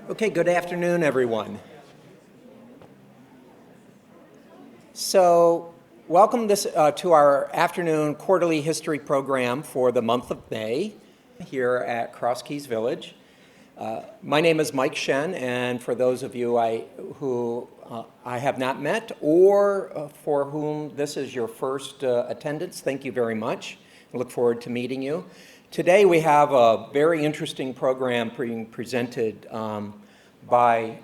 Okay, good afternoon, everyone. So, welcome to our afternoon quarterly history program for the month of May here at Cross Keys Village. My name is Mike Shen, and for those of you who I have not met or for whom this is your first attendance, thank you very much. I look forward to meeting you. Today we have a very interesting program being presented by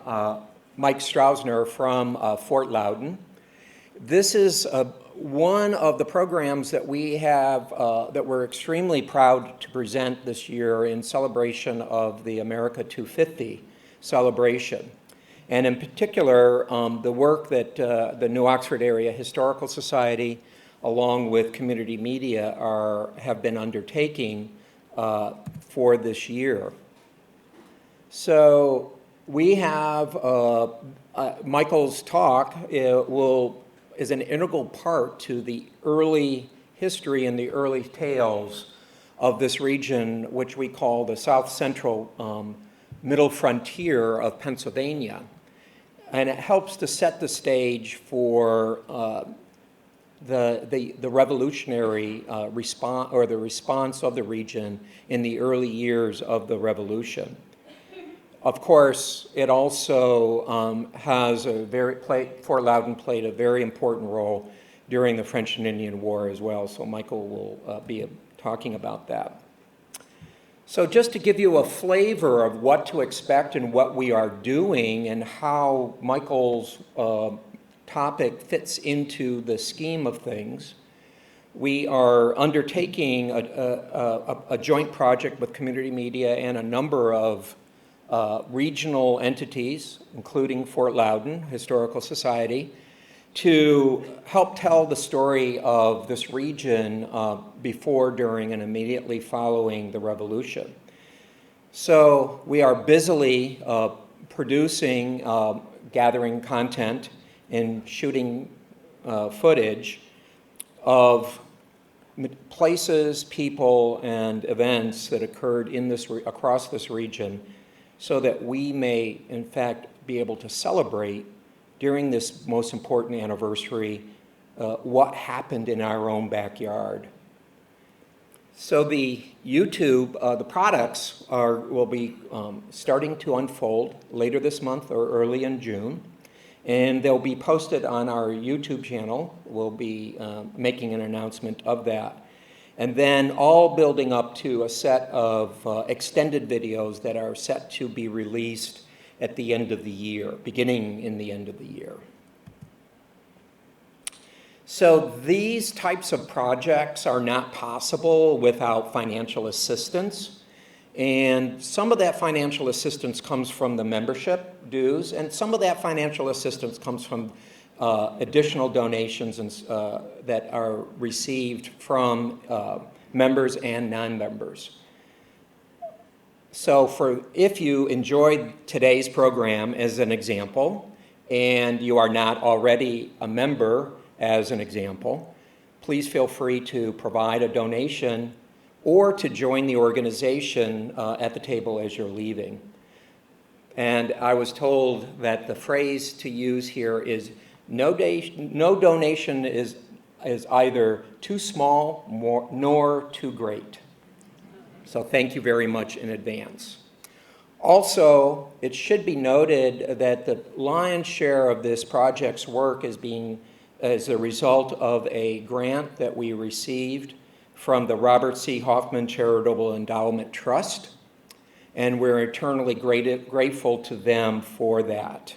Mike Strausner from Fort Loudon. This is one of the programs that we have that we're extremely proud to present this year in celebration of the America 250 celebration. And in particular, the work that the New Oxford Area Historical Society, along with community media, have been undertaking for this year. So we have Michael's talk is an integral part to the early history and the early tales of this region, which we call the South Central Middle Frontier of Pennsylvania. And it helps to set the stage for the revolutionary response, or the response of the region in the early years of the revolution. Of course, it also has Fort Loudon played a very important role during the French and Indian War as well, so Michael will be talking about that. So just to give you a flavor of what to expect and what we are doing and how Michael's topic fits into the scheme of things, we are undertaking a joint project with community media and a number of regional entities, including Fort Loudon Historical Society, to help tell the story of this region before, during, and immediately following the revolution. So we are busily producing, gathering content, and shooting footage of places, people, and events that occurred in across this region, so that we may, in fact, be able to celebrate during this most important anniversary what happened in our own backyard. So the YouTube, the products will be starting to unfold later this month or early in June, and they'll be posted on our YouTube channel. We'll be making an announcement of that. And then all building up to a set of extended videos that are set to be released at the end of the year, beginning in the end of the year. So these types of projects are not possible without financial assistance. And some of that financial assistance comes from the membership dues, and some of that financial assistance comes from additional donations that are received from members and non-members. So if you enjoyed today's program as an example, and you are not already a member as an example, please feel free to provide a donation or to join the organization at the table as you're leaving. And I was told that the phrase to use here is no donation is either too small nor too great. So thank you very much in advance. Also, it should be noted that the lion's share of this project's work is as a result of a grant that we received from the Robert C. Hoffman Charitable Endowment Trust, and we're eternally grateful to them for that.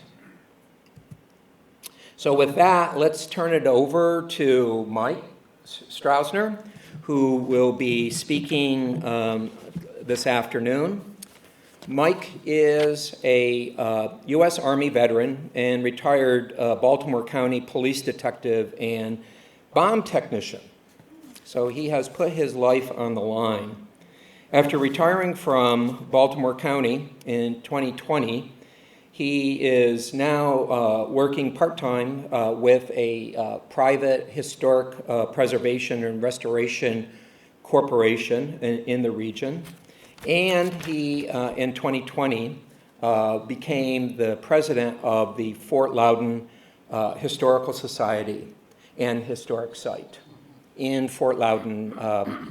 So with that, let's turn it over to Mike Strausner, who will be speaking this afternoon. Mike is a U.S. Army veteran and retired Baltimore County police detective and bomb technician. So he has put his life on the line. After retiring from Baltimore County in 2020, he is now working part-time with a private historic preservation and restoration corporation in the region. And he, in 2020, became the president of the Fort Loudon Historical Society and Historic Site in Fort Loudon,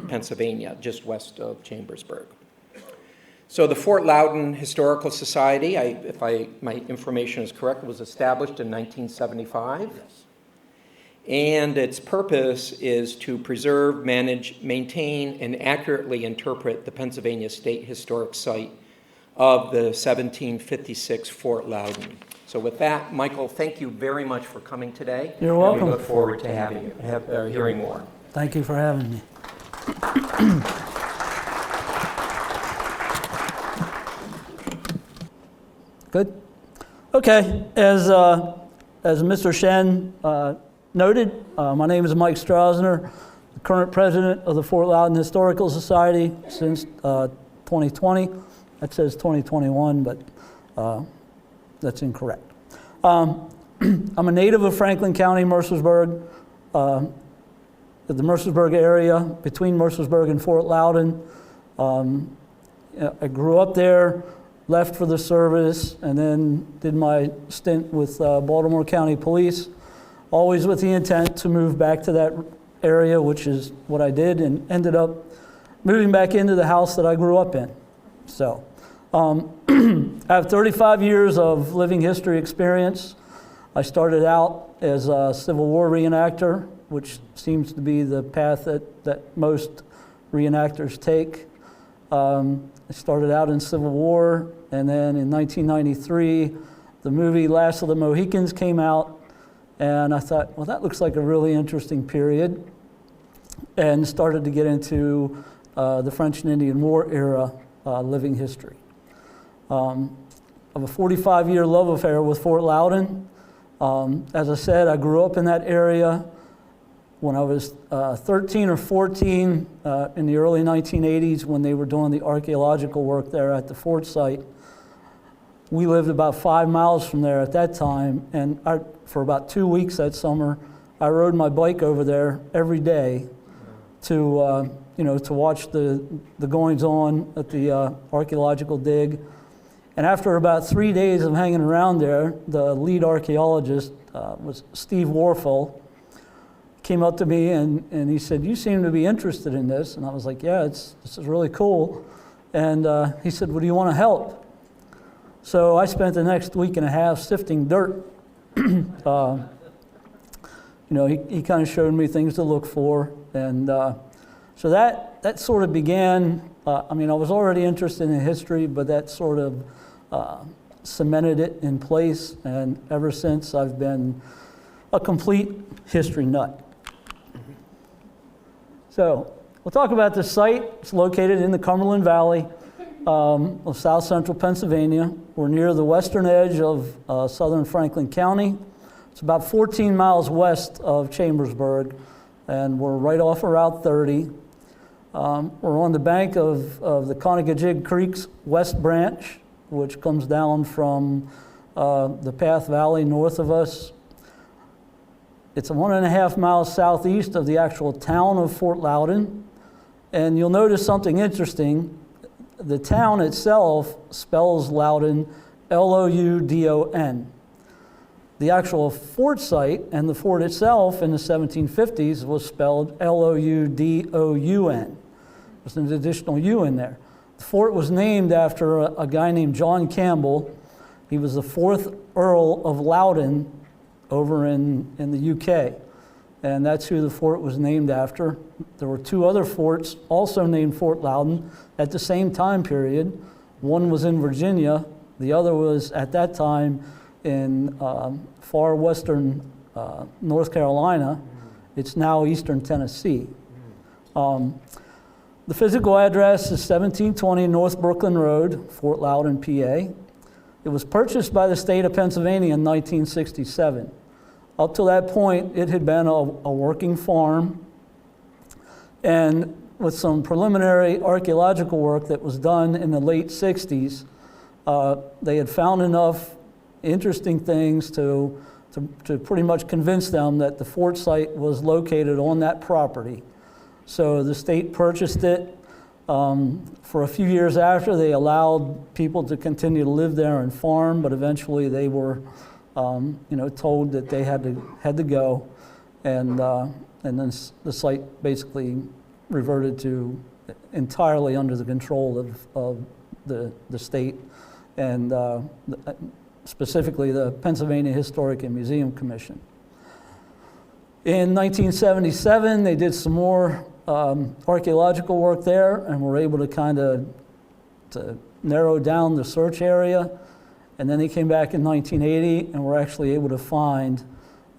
Pennsylvania, just west of Chambersburg. So the Fort Loudon Historical Society, if my information is correct, was established in 1975. Yes. And its purpose is to preserve, manage, maintain, and accurately interpret the Pennsylvania State Historic Site of the 1756 Fort Loudon. So with that, Michael, thank you very much for coming today. You're welcome. And we look forward to hearing more. Thank you for having me. Good. Okay. As Mr. Shen noted, my name is Mike Strausner, the current president of the Fort Loudon Historical Society since 2020. That says 2021, but that's incorrect. I'm a native of Franklin County, Mercersburg, the Mercersburg area, between Mercersburg and Fort Loudon. I grew up there, left for the service, and then did my stint with Baltimore County Police, always with the intent to move back to that area, which is what I did, and ended up moving back into the house that I grew up in. So, I have 35 years of living history experience. I started out as a Civil War reenactor, which seems to be the path that most reenactors take. I started out in Civil War, and then in 1993, the movie Last of the Mohicans came out, and I thought, well, that looks like a really interesting period, and started to get into the French and Indian War era living history. I have a 45-year love affair with Fort Loudon. As I said, I grew up in that area. When I was 13 or 14 in the early 1980s, when they were doing the archaeological work there at the fort site, we lived about 5 miles from there at that time, and for about 2 weeks that summer, I rode my bike over there every day to watch the goings-on at the archaeological dig. And after about 3 days of hanging around there, the lead archaeologist was Steve Warfel, came up to me and he said, "You seem to be interested in this." And I was like, "Yeah, this is really cool." And he said, "Well, do you want to help?" So I spent the next week and a half sifting dirt. He kind of showed me things to look for. And so that sort of began, I was already interested in history, but that sort of cemented it in place. And ever since, I've been a complete history nut. So we'll talk about the site. It's located in the Cumberland Valley of south central Pennsylvania. We're near the western edge of southern Franklin County. It's about 14 miles west of Chambersburg, and we're right off of Route 30. We're on the bank of the Conagajig Creek's west branch, which comes down from the Path Valley north of us. It's 1.5 miles southeast of the actual town of Fort Loudon. And you'll notice something interesting. The town itself spells Loudon Loudon. The actual fort site and the fort itself in the 1750s was spelled Loudon. There's an additional U in there. The fort was named after a guy named John Campbell. He was the 4th Earl of Loudon over in the UK, and that's who the fort was named after. There were 2 other forts also named Fort Loudon at the same time period. One was in Virginia, the other was at that time in far western North Carolina. It's now eastern Tennessee. The physical address is 1720 North Brooklyn Road, Fort Loudon, PA. It was purchased by the state of Pennsylvania in 1967. Up to that point, it had been a working farm, and with some preliminary archaeological work that was done in the late 60s, they had found enough interesting things to pretty much convince them that the fort site was located on that property. So the state purchased it. For a few years after, they allowed people to continue to live there and farm, but eventually they were, told that they had to go, and then the site basically reverted to entirely under the control of the state, and specifically the Pennsylvania Historic and Museum Commission. In 1977, they did some more archaeological work there, and were able to kind of narrow down the search area. And then they came back in 1980 and were actually able to find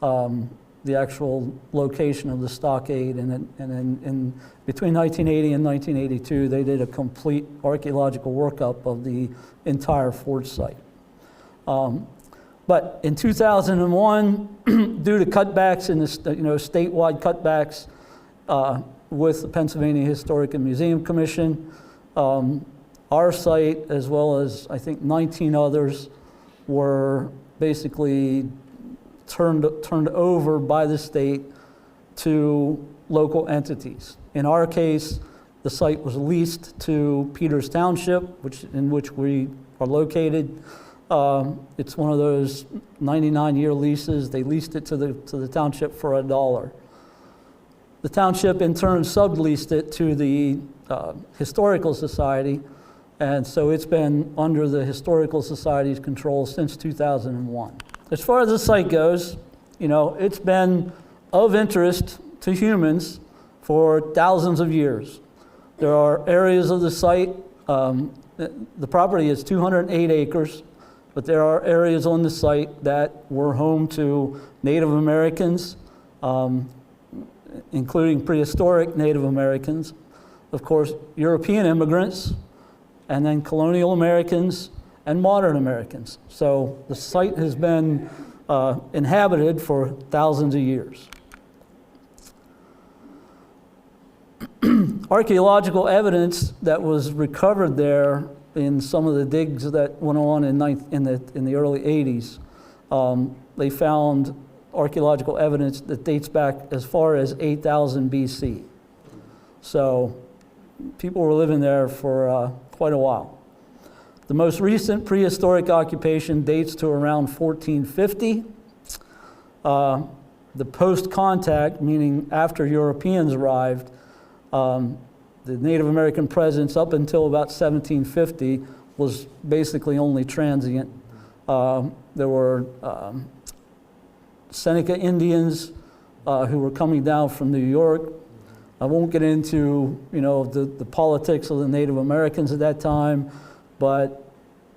the actual location of the stockade. And then in between 1980 and 1982, they did a complete archaeological workup of the entire fort site. But in 2001, due to cutbacks in the statewide cutbacks with the Pennsylvania Historic and Museum Commission, our site, as well as I think 19 others, were basically turned over by the state to local entities. In our case, the site was leased to Peters Township, in which we are located. It's one of those 99-year leases. They leased it to the township for $1. The township in turn subleased it to the Historical Society, and so it's been under the Historical Society's control since 2001. As far as the site goes, it's been of interest to humans for thousands of years. There are areas of the site, the property is 208 acres, but there are areas on the site that were home to Native Americans, including prehistoric Native Americans, of course, European immigrants, and then colonial Americans and modern Americans. So the site has been inhabited for thousands of years. Archaeological evidence that was recovered there in some of the digs that went on in the early 80s, they found archaeological evidence that dates back as far as 8000 BC. So people were living there for quite a while. The most recent prehistoric occupation dates to around 1450. The post-contact, meaning after Europeans arrived, the Native American presence up until about 1750 was basically only transient. There were Seneca Indians who were coming down from New York. I won't get into the politics of the Native Americans at that time, but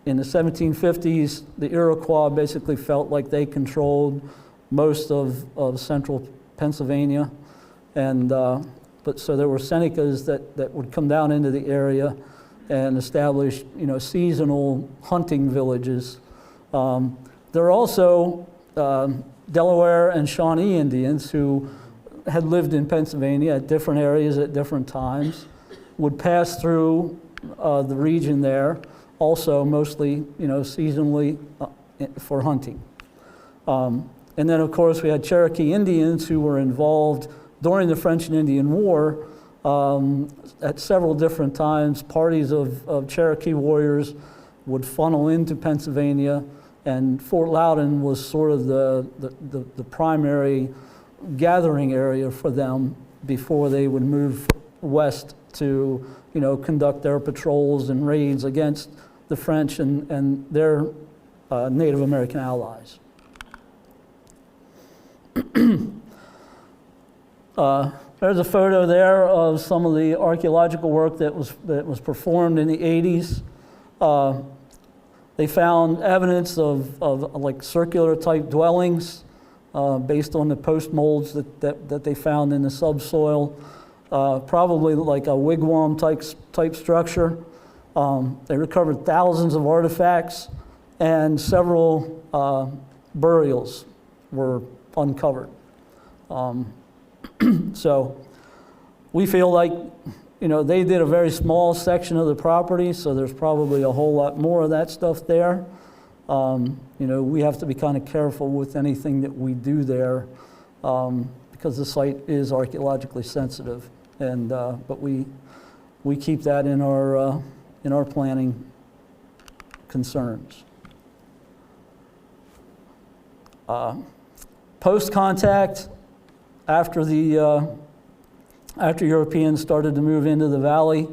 in the 1750s, the Iroquois basically felt like they controlled most of central Pennsylvania, and so there were Senecas that would come down into the area and establish seasonal hunting villages. There are also Delaware and Shawnee Indians who had lived in Pennsylvania at different areas at different times, would pass through the region there, also mostly seasonally for hunting. And then of course we had Cherokee Indians who were involved during the French and Indian War. At several different times, parties of Cherokee warriors would funnel into Pennsylvania, and Fort Loudon was sort of the primary gathering area for them before they would move west to conduct their patrols and raids against the French and their Native American allies. There's a photo there of some of the archaeological work that was performed in the 80s. They found evidence of like circular type dwellings based on the post molds that they found in the subsoil, probably like a wigwam type structure. They recovered thousands of artifacts, and several burials were uncovered. So we feel like they did a very small section of the property, so there's probably a whole lot more of that stuff there. We have to be kind of careful with anything that we do there because the site is archaeologically sensitive, but we we keep that in our planning concerns. Post-contact, after Europeans started to move into the valley,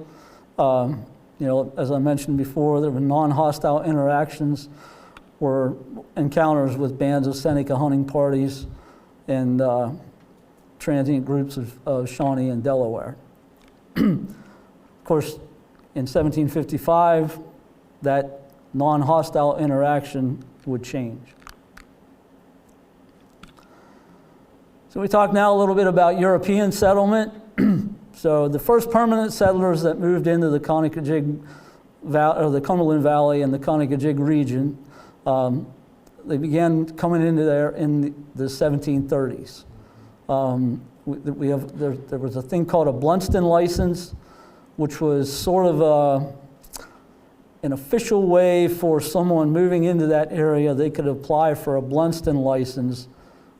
as I mentioned before, there were non-hostile interactions, were encounters with bands of Seneca hunting parties and transient groups of Shawnee and Delaware. Of course, in 1755, that non-hostile interaction would change. So we talk now a little bit about European settlement. So the first permanent settlers that moved into the Cumberland Valley and the Conococheague region, they began coming into there in the 1730s. There was a thing called a Blunston license, which was sort of an official way for someone moving into that area. They could apply for a Blunston license,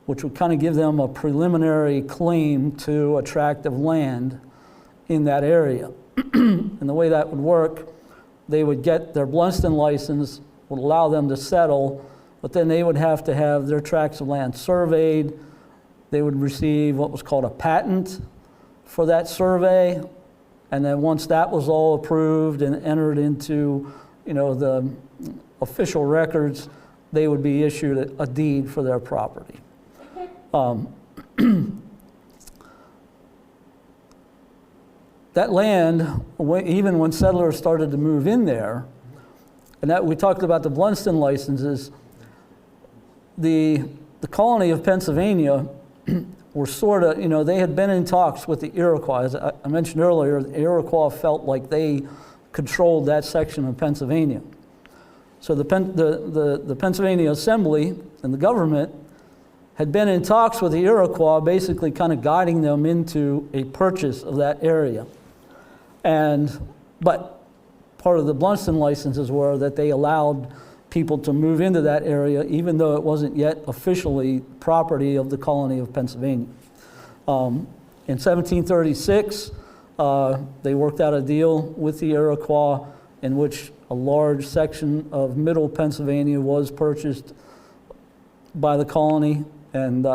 which would kind of give them a preliminary claim to a tract of land in that area. And the way that would work, they would get their Blunston license, would allow them to settle, but then they would have to have their tracts of land surveyed. They would receive what was called a patent for that survey, and then once that was all approved and entered into, the official records, they would be issued a deed for their property. That land, even when settlers started to move in there, and that we talked about the Blunston licenses, the colony of Pennsylvania were sort of, they had been in talks with the Iroquois. As I mentioned earlier, the Iroquois felt like they controlled that section of Pennsylvania. So the Pennsylvania Assembly and the government had been in talks with the Iroquois, basically kind of guiding them into a purchase of that area. But part of the Blunston licenses were that they allowed people to move into that area, even though it wasn't yet officially property of the colony of Pennsylvania. In 1736, they worked out a deal with the Iroquois in which a large section of middle Pennsylvania was purchased by the colony, and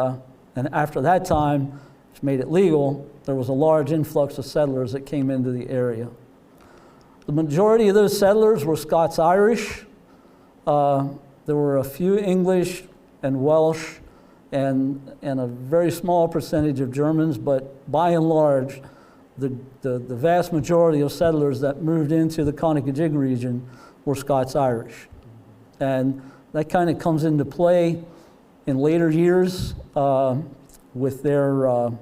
after that time, which made it legal, there was a large influx of settlers that came into the area. The majority of those settlers were Scots-Irish. There were a few English and Welsh and a very small percentage of Germans, but by and large, the vast majority of settlers that moved into the Conococheague region were Scots-Irish. And that kind of comes into play in later years with their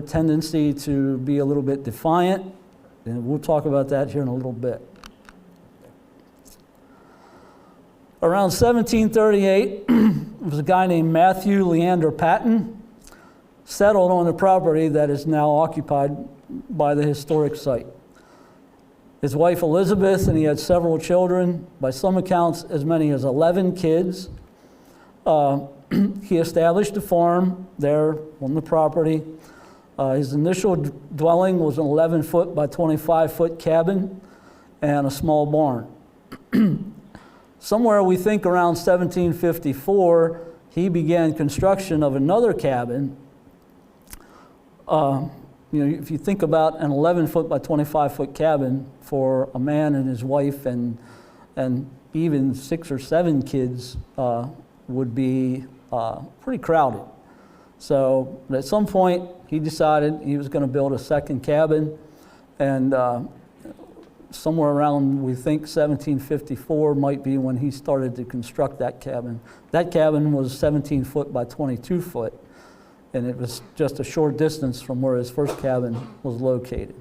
tendency to be a little bit defiant, and we'll talk about that here in a little bit. Around 1738, there was a guy named Matthew Leander Patton, settled on the property that is now occupied by the historic site. His wife Elizabeth, and he had several children, by some accounts as many as 11 kids. He established a farm there on the property. His initial dwelling was an 11-foot by 25-foot cabin and a small barn. Somewhere we think around 1754, he began construction of another cabin. If you think about an 11-foot by 25-foot cabin for a man and his wife and even 6 or 7 kids would be pretty crowded. So at some point, he decided he was going to build a second cabin, and somewhere around, we think, 1754 might be when he started to construct that cabin. That cabin was 17 foot by 22 foot, and it was just a short distance from where his first cabin was located.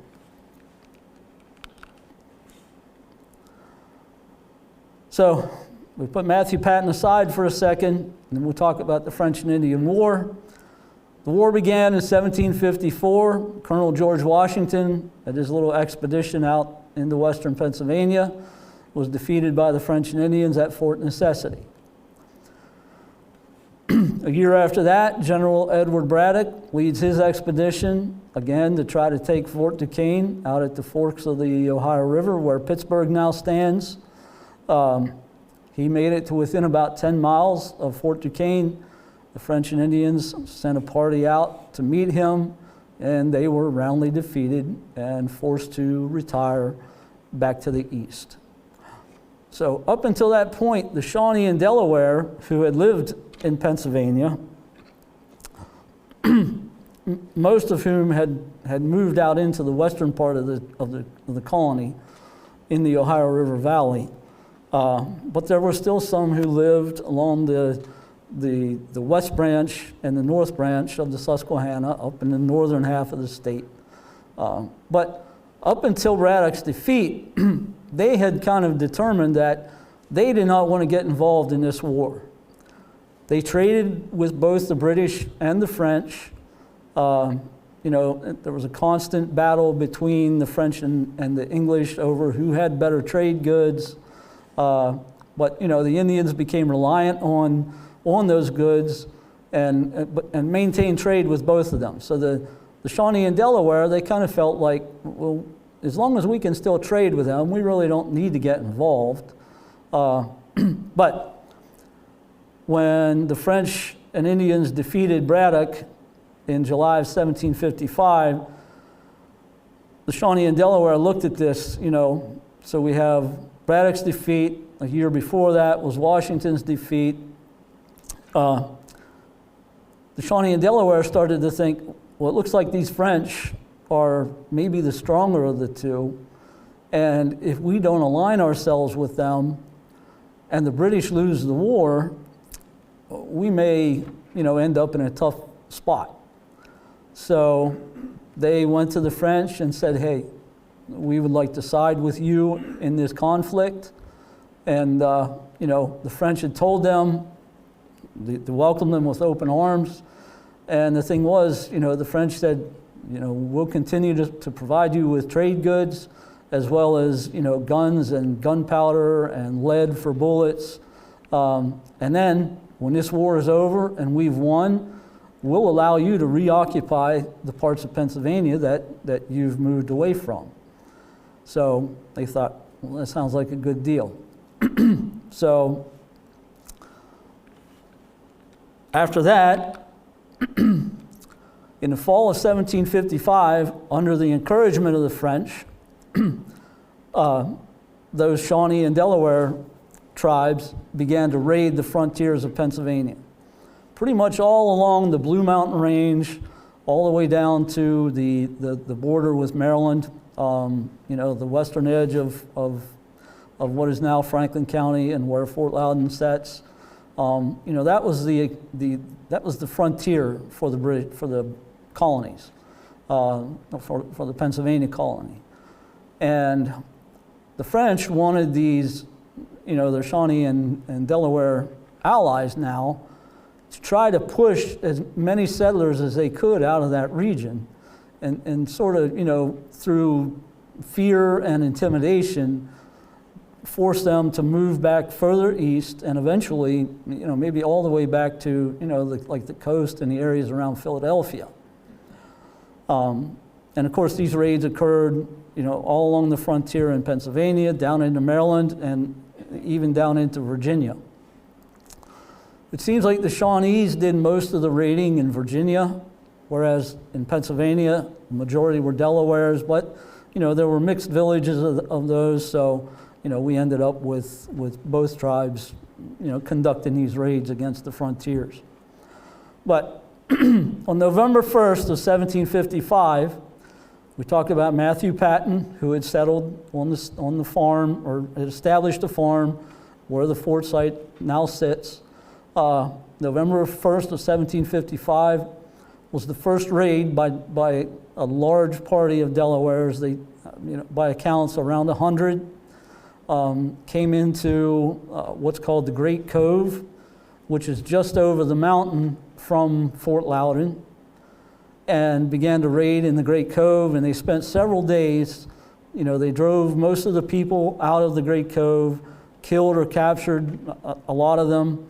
So we put Matthew Patton aside for a second, and then we'll talk about the French and Indian War. The war began in 1754. Colonel George Washington, at his little expedition out into western Pennsylvania, was defeated by the French and Indians at Fort Necessity. A year after that, General Edward Braddock leads his expedition, again, to try to take Fort Duquesne out at the forks of the Ohio River where Pittsburgh now stands. He made it to within about 10 miles of Fort Duquesne. The French and Indians sent a party out to meet him, and they were roundly defeated and forced to retire back to the east. So up until that point, the Shawnee and Delaware, who had lived in Pennsylvania, most of whom had moved out into the western part of the colony in the Ohio River Valley, but there were still some who lived along the west branch and the north branch of the Susquehanna up in the northern half of the state. But up until Braddock's defeat, they had kind of determined that they did not want to get involved in this war. They traded with both the British and the French. There was a constant battle between the French and the English over who had better trade goods. But the Indians became reliant on those goods and maintained trade with both of them. So the Shawnee and Delaware, they kind of felt like, well, as long as we can still trade with them, we really don't need to get involved. But when the French and Indians defeated Braddock in July of 1755, the Shawnee and Delaware looked at this, so we have Braddock's defeat. A year before that was Washington's defeat. The Shawnee and Delaware started to think, well, it looks like these French are maybe the stronger of the two, and if we don't align ourselves with them and the British lose the war, we may, end up in a tough spot. So they went to the French and said, hey, we would like to side with you in this conflict. And, the French had told them to welcome them with open arms. And the thing was, the French said, we'll continue to provide you with trade goods as well as, guns and gunpowder and lead for bullets. And then when this war is over and we've won, we'll allow you to reoccupy the parts of Pennsylvania that you've moved away from. So they thought, well, that sounds like a good deal. So after that, in the fall of 1755, under the encouragement of the French, those Shawnee and Delaware tribes began to raid the frontiers of Pennsylvania. Pretty much all along the Blue Mountain Range, all the way down to the border with Maryland, the western edge of what is now Franklin County and where Fort Loudon sets. That was the frontier for the British, for the colonies, for the Pennsylvania colony. And the French wanted these, their Shawnee and Delaware allies now, to try to push as many settlers as they could out of that region and sort of, through fear and intimidation, force them to move back further east and eventually, maybe all the way back to, the coast and the areas around Philadelphia. And of course, these raids occurred, all along the frontier in Pennsylvania, down into Maryland, and even down into Virginia. It seems like the Shawnees did most of the raiding in Virginia, whereas in Pennsylvania, the majority were Delawares, but, there were mixed villages of those, so, we ended up with both tribes, conducting these raids against the frontiers. But on November 1st of 1755, we talked about Matthew Patton, who had settled on the farm, or had established a farm where the fort site now sits. November 1st of 1755 was the first raid by a large party of Delawares. They, by accounts, around 100 came into what's called the Great Cove, which is just over the mountain from Fort Loudon, and began to raid in the Great Cove. And they spent several days. They drove most of the people out of the Great Cove, killed or captured a lot of them,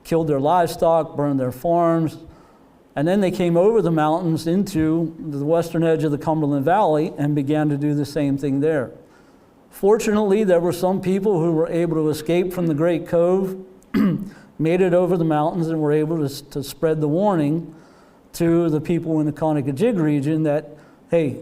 killed their livestock, burned their farms, and then they came over the mountains into the western edge of the Cumberland Valley and began to do the same thing there. Fortunately, there were some people who were able to escape from the Great Cove, made it over the mountains, and were able to spread the warning to the people in the Conococheague region that, hey,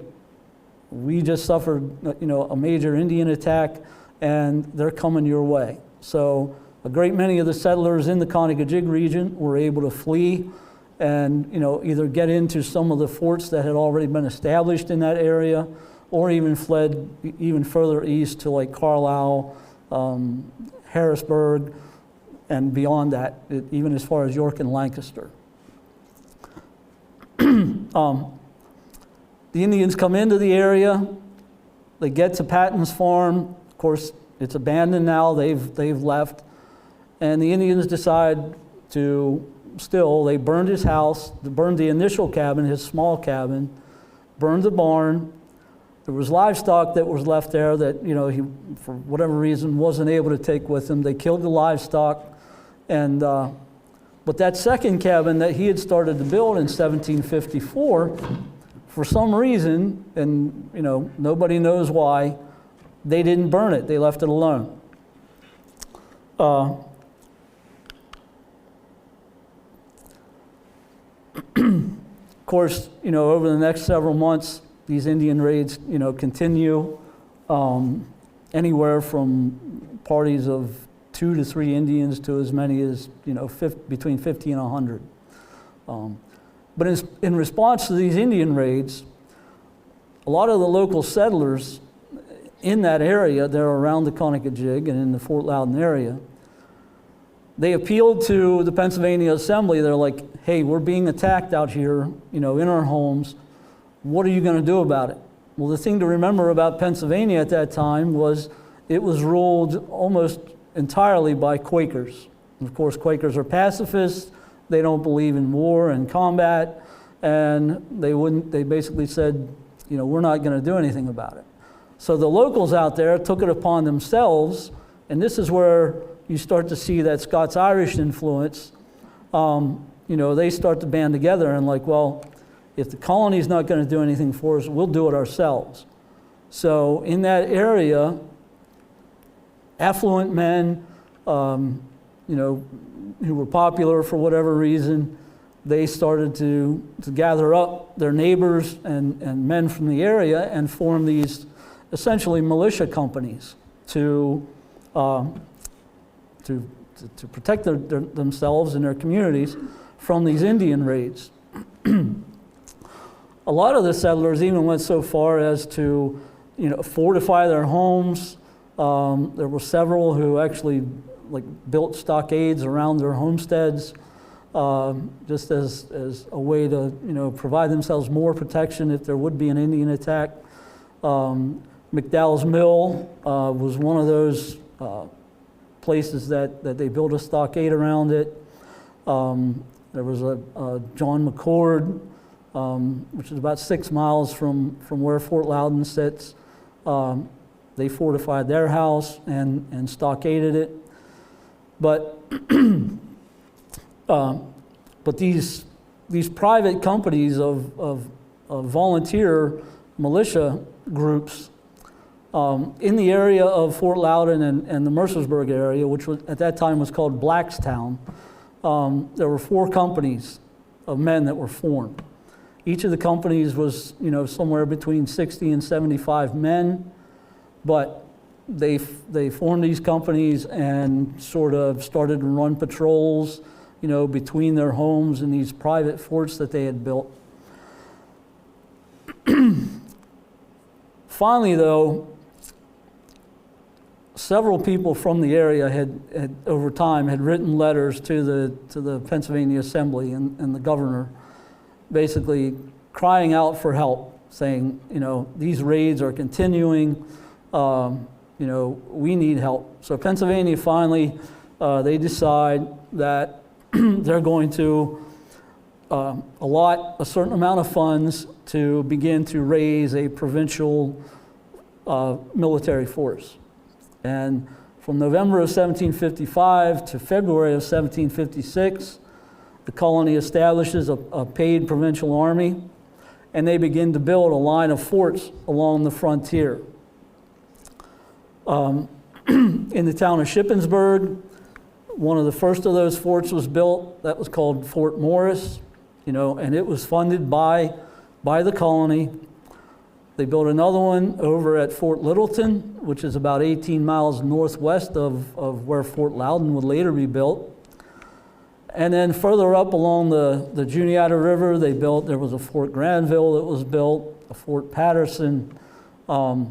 we just suffered, a major Indian attack, and they're coming your way. So a great many of the settlers in the Conococheague region were able to flee and either get into some of the forts that had already been established in that area, or even fled even further east to like Carlisle, Harrisburg, and beyond that, even as far as York and Lancaster. The Indians come into the area, they get to Patton's farm. Of course, it's abandoned now, they've left. And the Indians decide they burned his house, they burned the initial cabin, his small cabin, burned the barn. There was livestock that was left there that, he, for whatever reason, wasn't able to take with him. They killed the livestock. And but that second cabin that he had started to build in 1754, for some reason, and nobody knows why, they didn't burn it. They left it alone. Of course, over the next several months, these Indian raids, continue. Anywhere from parties of 2 to 3 Indians to as many as between 50 and 100. But in response to these Indian raids, a lot of the local settlers in that area, they're around the Conococheague and in the Fort Loudon area, they appealed to the Pennsylvania Assembly. They're like, hey, we're being attacked out here, in our homes. What are you going to do about it? Well, the thing to remember about Pennsylvania at that time was it was ruled almost entirely by Quakers. And of course, Quakers are pacifists. They don't believe in war and combat, and they basically said, we're not going to do anything about it. So the locals out there took it upon themselves, and this is where you start to see that Scots-Irish influence. They start to band together and like, well, if the colony's not going to do anything for us, we'll do it ourselves. So in that area, affluent men, who were popular for whatever reason, they started to gather up their neighbors and men from the area and form these essentially militia companies to protect themselves and their communities from these Indian raids. A lot of the settlers even went so far as to, fortify their homes. There were several who actually built stockades around their homesteads, just as a way to, provide themselves more protection if there would be an Indian attack. McDowell's Mill was one of those places that they built a stockade around it. There was a John McCord, which is about 6 miles from where Fort Loudon sits. They fortified their house and stockaded it. But these private companies of volunteer militia groups in the area of Fort Loudon and the Mercersburg area, which was, at that time was called Blackstown, there were 4 companies of men that were formed. Each of the companies was, somewhere between 60 and 75 men, but they formed these companies and sort of started to run patrols, between their homes and these private forts that they had built. Finally, though, several people from the area had over time had written letters to the Pennsylvania Assembly and the governor, basically crying out for help, saying, these raids are continuing, we need help. So Pennsylvania finally, they decide that they're going to allot a certain amount of funds to begin to raise a provincial military force. And From November of 1755 to February of 1756, the colony establishes a paid provincial army, and they begin to build a line of forts along the frontier. In the town of Shippensburg, one of the first of those forts was built. That was called Fort Morris, and it was funded by the colony. They built another one over at Fort Littleton, which is about 18 miles northwest of where Fort Loudon would later be built. And then further up along the Juniata River, there was a Fort Granville that was built, a Fort Patterson. So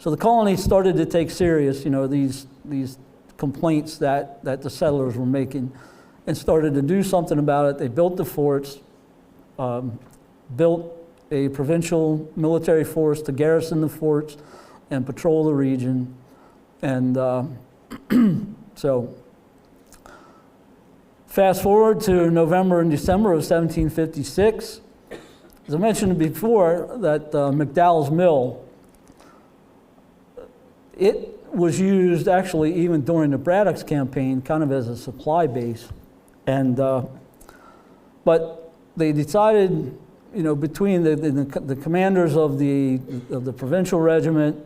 the colony started to take serious, these complaints that the settlers were making, and started to do something about it. They built the forts, built a provincial military force to garrison the forts and patrol the region. And so fast forward to November and December of 1756. As I mentioned before, that McDowell's Mill, it was used actually even during the Braddock's campaign kind of as a supply base. And but they decided, between the commanders of the provincial regiment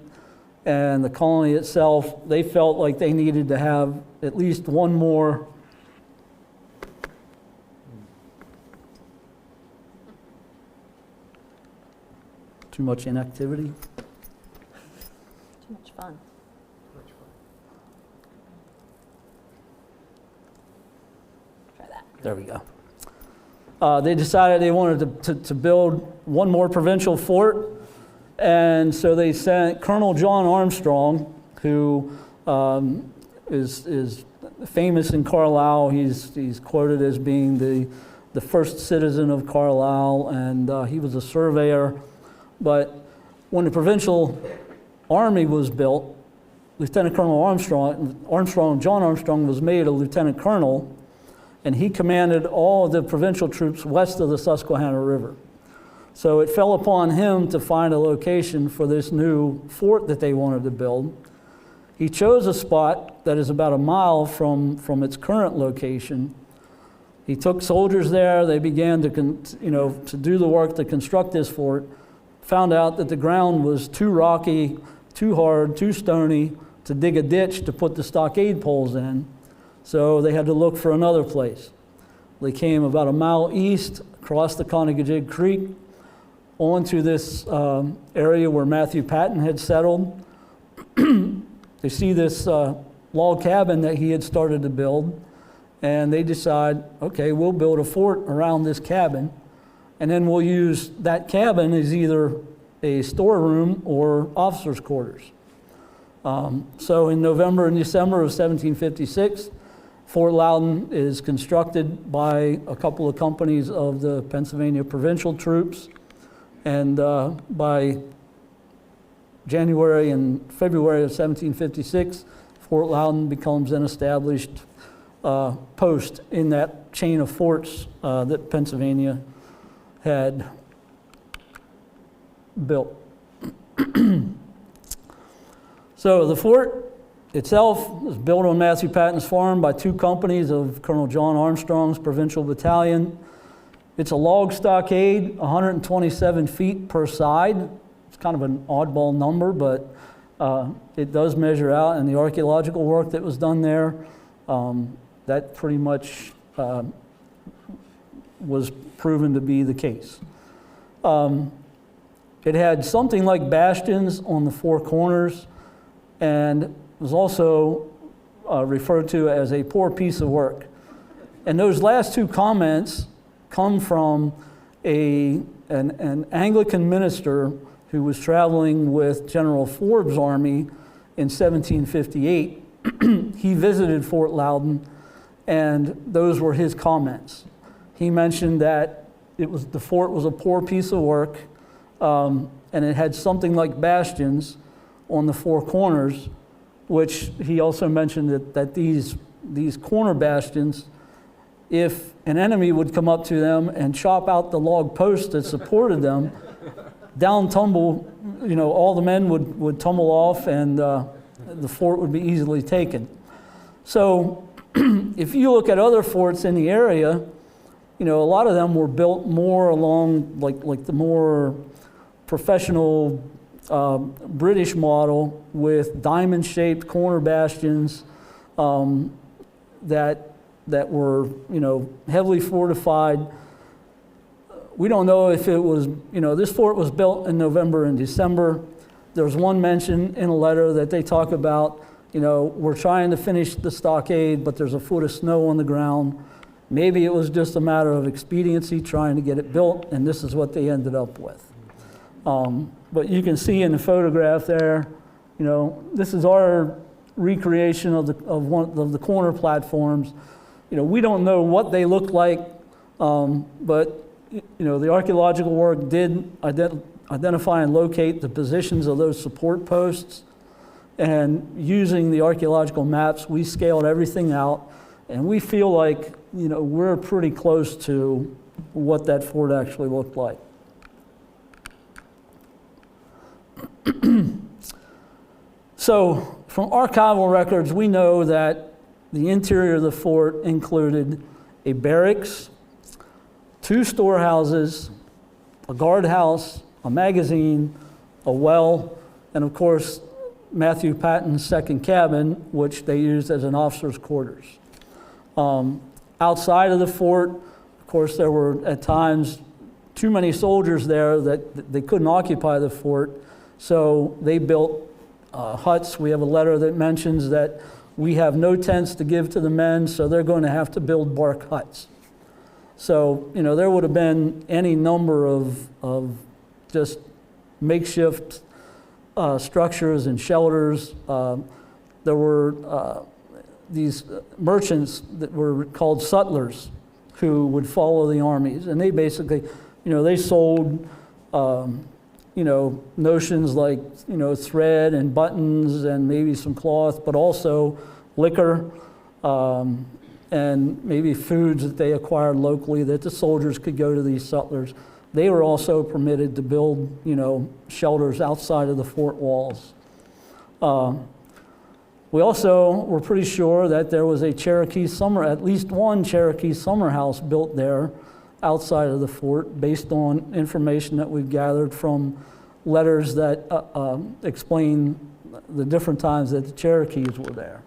and the colony itself, they felt like they needed to have at least one more too much inactivity. Too much fun. Try that. There we go. They decided they wanted to build one more provincial fort, and so they sent Colonel John Armstrong, who is famous in Carlisle. He's quoted as being the first citizen of Carlisle, and he was a surveyor. But when the provincial army was built, Lieutenant Colonel John Armstrong was made a lieutenant colonel, and he commanded all of the provincial troops west of the Susquehanna River. So it fell upon him to find a location for this new fort that they wanted to build. He chose a spot that is about a mile from its current location. He took soldiers there. They began to do the work to construct this fort. Found out that the ground was too rocky, too hard, too stony to dig a ditch to put the stockade poles in. So they had to look for another place. They came about a mile east, across the Conococheague Creek, onto this area where Matthew Patton had settled. They see this log cabin that he had started to build, and they decide, okay, we'll build a fort around this cabin, and then we'll use that cabin as either a storeroom or officers' quarters. So in November and December of 1756, Fort Loudon is constructed by a couple of companies of the Pennsylvania provincial troops, and by January and February of 1756, Fort Loudon becomes an established post in that chain of forts that Pennsylvania had built. So the fort itself was built on Matthew Patton's farm by two companies of Colonel John Armstrong's provincial battalion. It's a log stockade, 127 feet per side. It's kind of an oddball number, but it does measure out, and the archaeological work that was done there, that pretty much was proven to be the case. It had something like bastions on the four corners, and was also referred to as a poor piece of work. And those last two comments come from an Anglican minister who was traveling with General Forbes' army in 1758. He visited Fort Loudon, and those were his comments. He mentioned that the fort was a poor piece of work, and it had something like bastions on the four corners, which he also mentioned that these corner bastions, if an enemy would come up to them and chop out the log posts that supported them, down tumble, all the men would tumble off, and the fort would be easily taken. So if you look at other forts in the area, a lot of them were built more along like the more professional British model with diamond-shaped corner bastions that were, heavily fortified. We don't know if it was, this fort was built in November and December. There's one mention in a letter that they talk about, we're trying to finish the stockade, but there's a foot of snow on the ground. Maybe it was just a matter of expediency trying to get it built, and this is what they ended up with. But you can see in the photograph there, this is our recreation of one of the corner platforms. We don't know what they look like, but the archaeological work did identify and locate the positions of those support posts. And using the archaeological maps, we scaled everything out, and we feel like we're pretty close to what that fort actually looked like. So from archival records, we know that the interior of the fort included a barracks, 2 storehouses, a guardhouse, a magazine, a well, and of course, Matthew Patton's second cabin, which they used as an officer's quarters. Outside of the fort, of course, there were at times too many soldiers there that they couldn't occupy the fort, so they built huts. We have a letter that mentions that we have no tents to give to the men, so they're going to have to build bark huts. So, there would have been any number of just makeshift structures and shelters. There were these merchants that were called sutlers who would follow the armies, and they basically, they sold, notions like, thread and buttons and maybe some cloth, but also liquor and maybe foods that they acquired locally that the soldiers could go to these sutlers. They were also permitted to build, shelters outside of the fort walls. We also were pretty sure that there was a at least one Cherokee summer house built there outside of the fort based on information that we've gathered from letters that explain the different times that the Cherokees were there.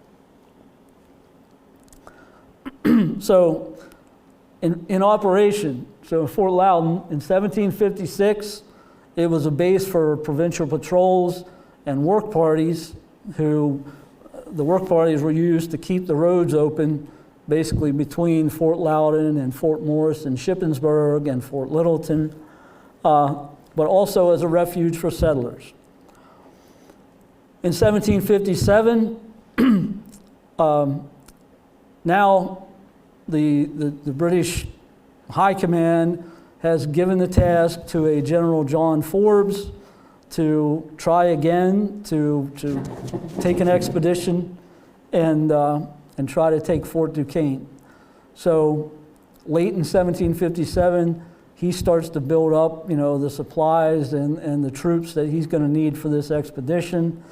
So in operation, so Fort Loudon in 1756, it was a base for provincial patrols and work parties the work parties were used to keep the roads open basically between Fort Loudon and Fort Morris and Shippensburg and Fort Littleton, but also as a refuge for settlers. In 1757, now the British High Command has given the task to a General John Forbes to try again to take an expedition and try to take Fort Duquesne. So late in 1757, he starts to build up, the supplies and the troops that he's going to need for this expedition.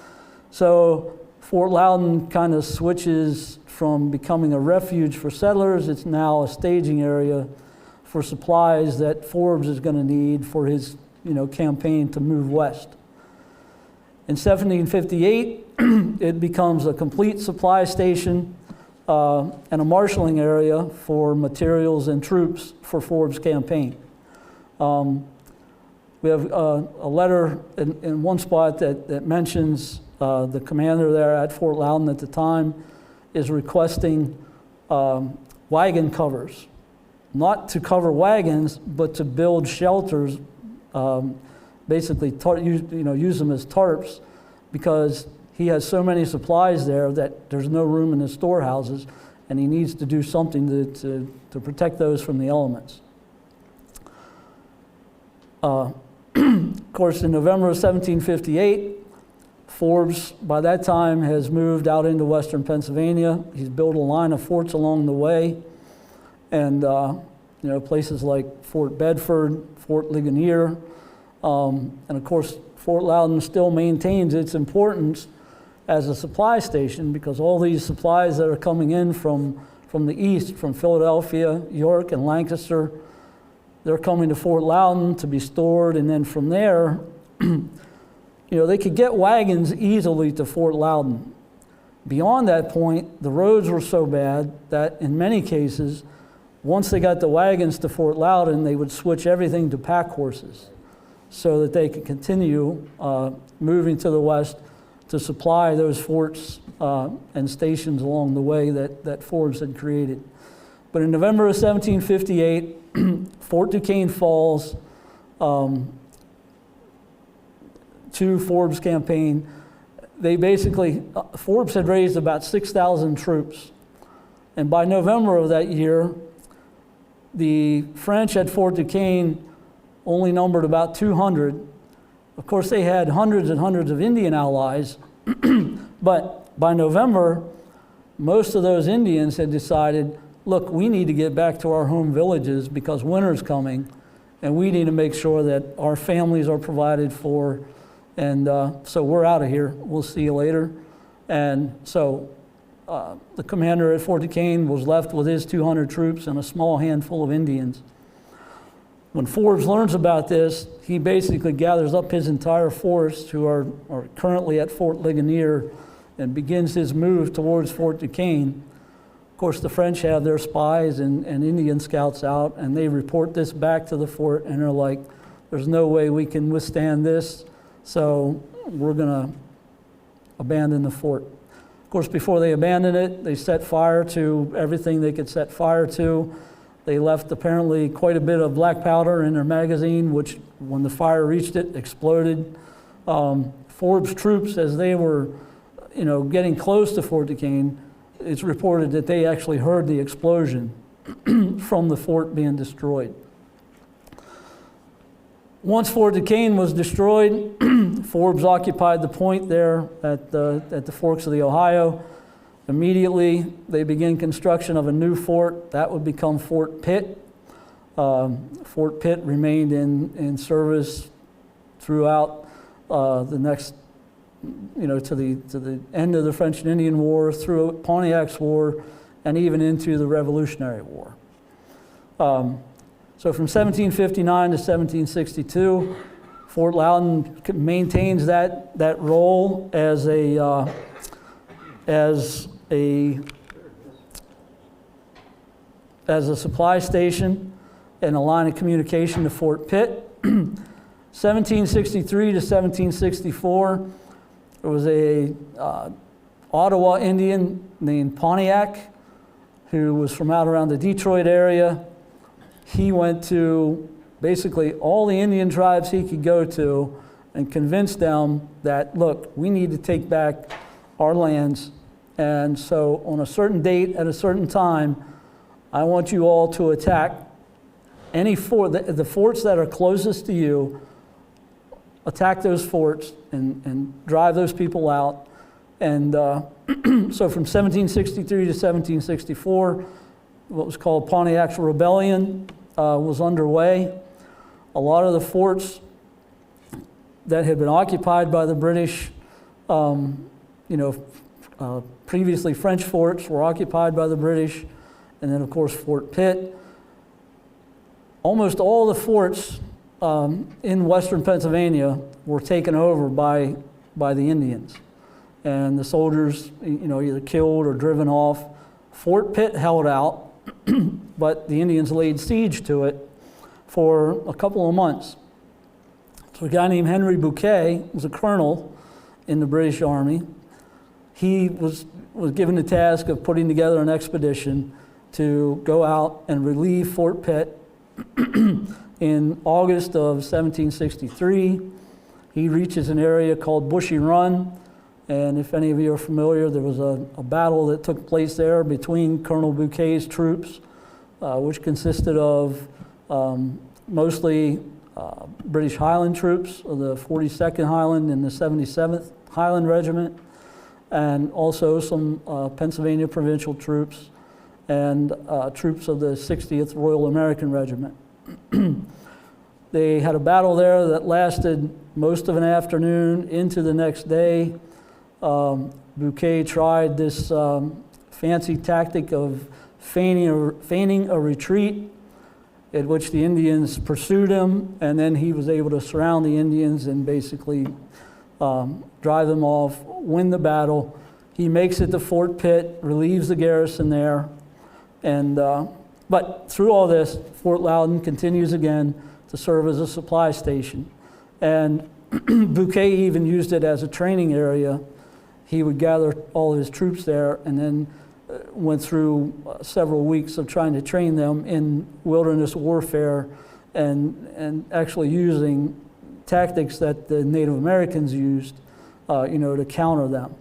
So Fort Loudon kind of switches from becoming a refuge for settlers. It's now a staging area for supplies that Forbes is going to need for his campaign to move west. In 1758, it becomes a complete supply station and a marshaling area for materials and troops for Forbes' campaign. We have a letter in one spot that mentions the commander there at Fort Loudon at the time is requesting wagon covers, not to cover wagons, but to build shelters, basically use them as tarps, because he has so many supplies there that there's no room in the storehouses, and he needs to do something to protect those from the elements. Of course, in November of 1758, Forbes, by that time, has moved out into western Pennsylvania. He's built a line of forts along the way, and places like Fort Bedford, Fort Ligonier, and of course, Fort Loudon still maintains its importance as a supply station, because all these supplies that are coming in from the east, from Philadelphia, York, and Lancaster, they're coming to Fort Loudon to be stored, and then from there, they could get wagons easily to Fort Loudon. Beyond that point, the roads were so bad that in many cases, once they got the wagons to Fort Loudon, they would switch everything to pack horses so that they could continue moving to the west to supply those forts and stations along the way that Forbes had created. But in November of 1758, Fort Duquesne falls to Forbes' campaign. They basically, Forbes had raised about 6,000 troops. And by November of that year, the French at Fort Duquesne only numbered about 200. Of course, they had hundreds and hundreds of Indian allies, but by November, most of those Indians had decided, look, we need to get back to our home villages because winter's coming, and we need to make sure that our families are provided for, and so we're out of here. We'll see you later. And so the commander at Fort Duquesne was left with his 200 troops and a small handful of Indians. When Forbes learns about this, he basically gathers up his entire force, who are currently at Fort Ligonier, and begins his move towards Fort Duquesne. Of course, the French have their spies and Indian scouts out, and they report this back to the fort, and they're like, there's no way we can withstand this, so we're going to abandon the fort. Of course, before they abandoned it, they set fire to everything they could set fire to. They left apparently quite a bit of black powder in their magazine, which when the fire reached it, exploded. Forbes' troops, as they were getting close to Fort Duquesne, it's reported that they actually heard the explosion from the fort being destroyed. Once Fort Duquesne was destroyed, Forbes occupied the point there at the forks of the Ohio. Immediately, they began construction of a new fort. That would become Fort Pitt. Fort Pitt remained in service throughout the next, to the end of the French and Indian War, through Pontiac's War, and even into the Revolutionary War. So from 1759 to 1762, Fort Loudon maintains that role as a supply station and a line of communication to Fort Pitt. 1763 to 1764, there was a Ottawa Indian named Pontiac who was from out around the Detroit area. He went to basically all the Indian tribes he could go to and convinced them that, look, we need to take back our lands. And so on a certain date at a certain time, I want you all to attack any fort, the forts that are closest to you, attack those forts and drive those people out. And so from 1763 to 1764, what was called Pontiac's Rebellion was underway. A lot of the forts that had been occupied by the British, previously French forts were occupied by the British, and then of course Fort Pitt. Almost all the forts in western Pennsylvania were taken over by the Indians, and the soldiers, either killed or driven off. Fort Pitt held out, but the Indians laid siege to it for a couple of months. So a guy named Henry Bouquet was a colonel in the British Army. He was given the task of putting together an expedition to go out and relieve Fort Pitt. In August of 1763, he reaches an area called Bushy Run, and if any of you are familiar, there was a battle that took place there between Colonel Bouquet's troops, which consisted of mostly British Highland troops, of the 42nd Highland and the 77th Highland Regiment, and also some Pennsylvania provincial troops and troops of the 60th Royal American Regiment. They had a battle there that lasted most of an afternoon into the next day, Bouquet tried this fancy tactic of feigning a retreat, at which the Indians pursued him, and then he was able to surround the Indians and basically drive them off, win the battle. He makes it to Fort Pitt, relieves the garrison there, and but through all this, Fort Loudon continues again to serve as a supply station. And Bouquet even used it as a training area. He would gather all his troops there and then went through several weeks of trying to train them in wilderness warfare and actually using tactics that the Native Americans used, to counter them.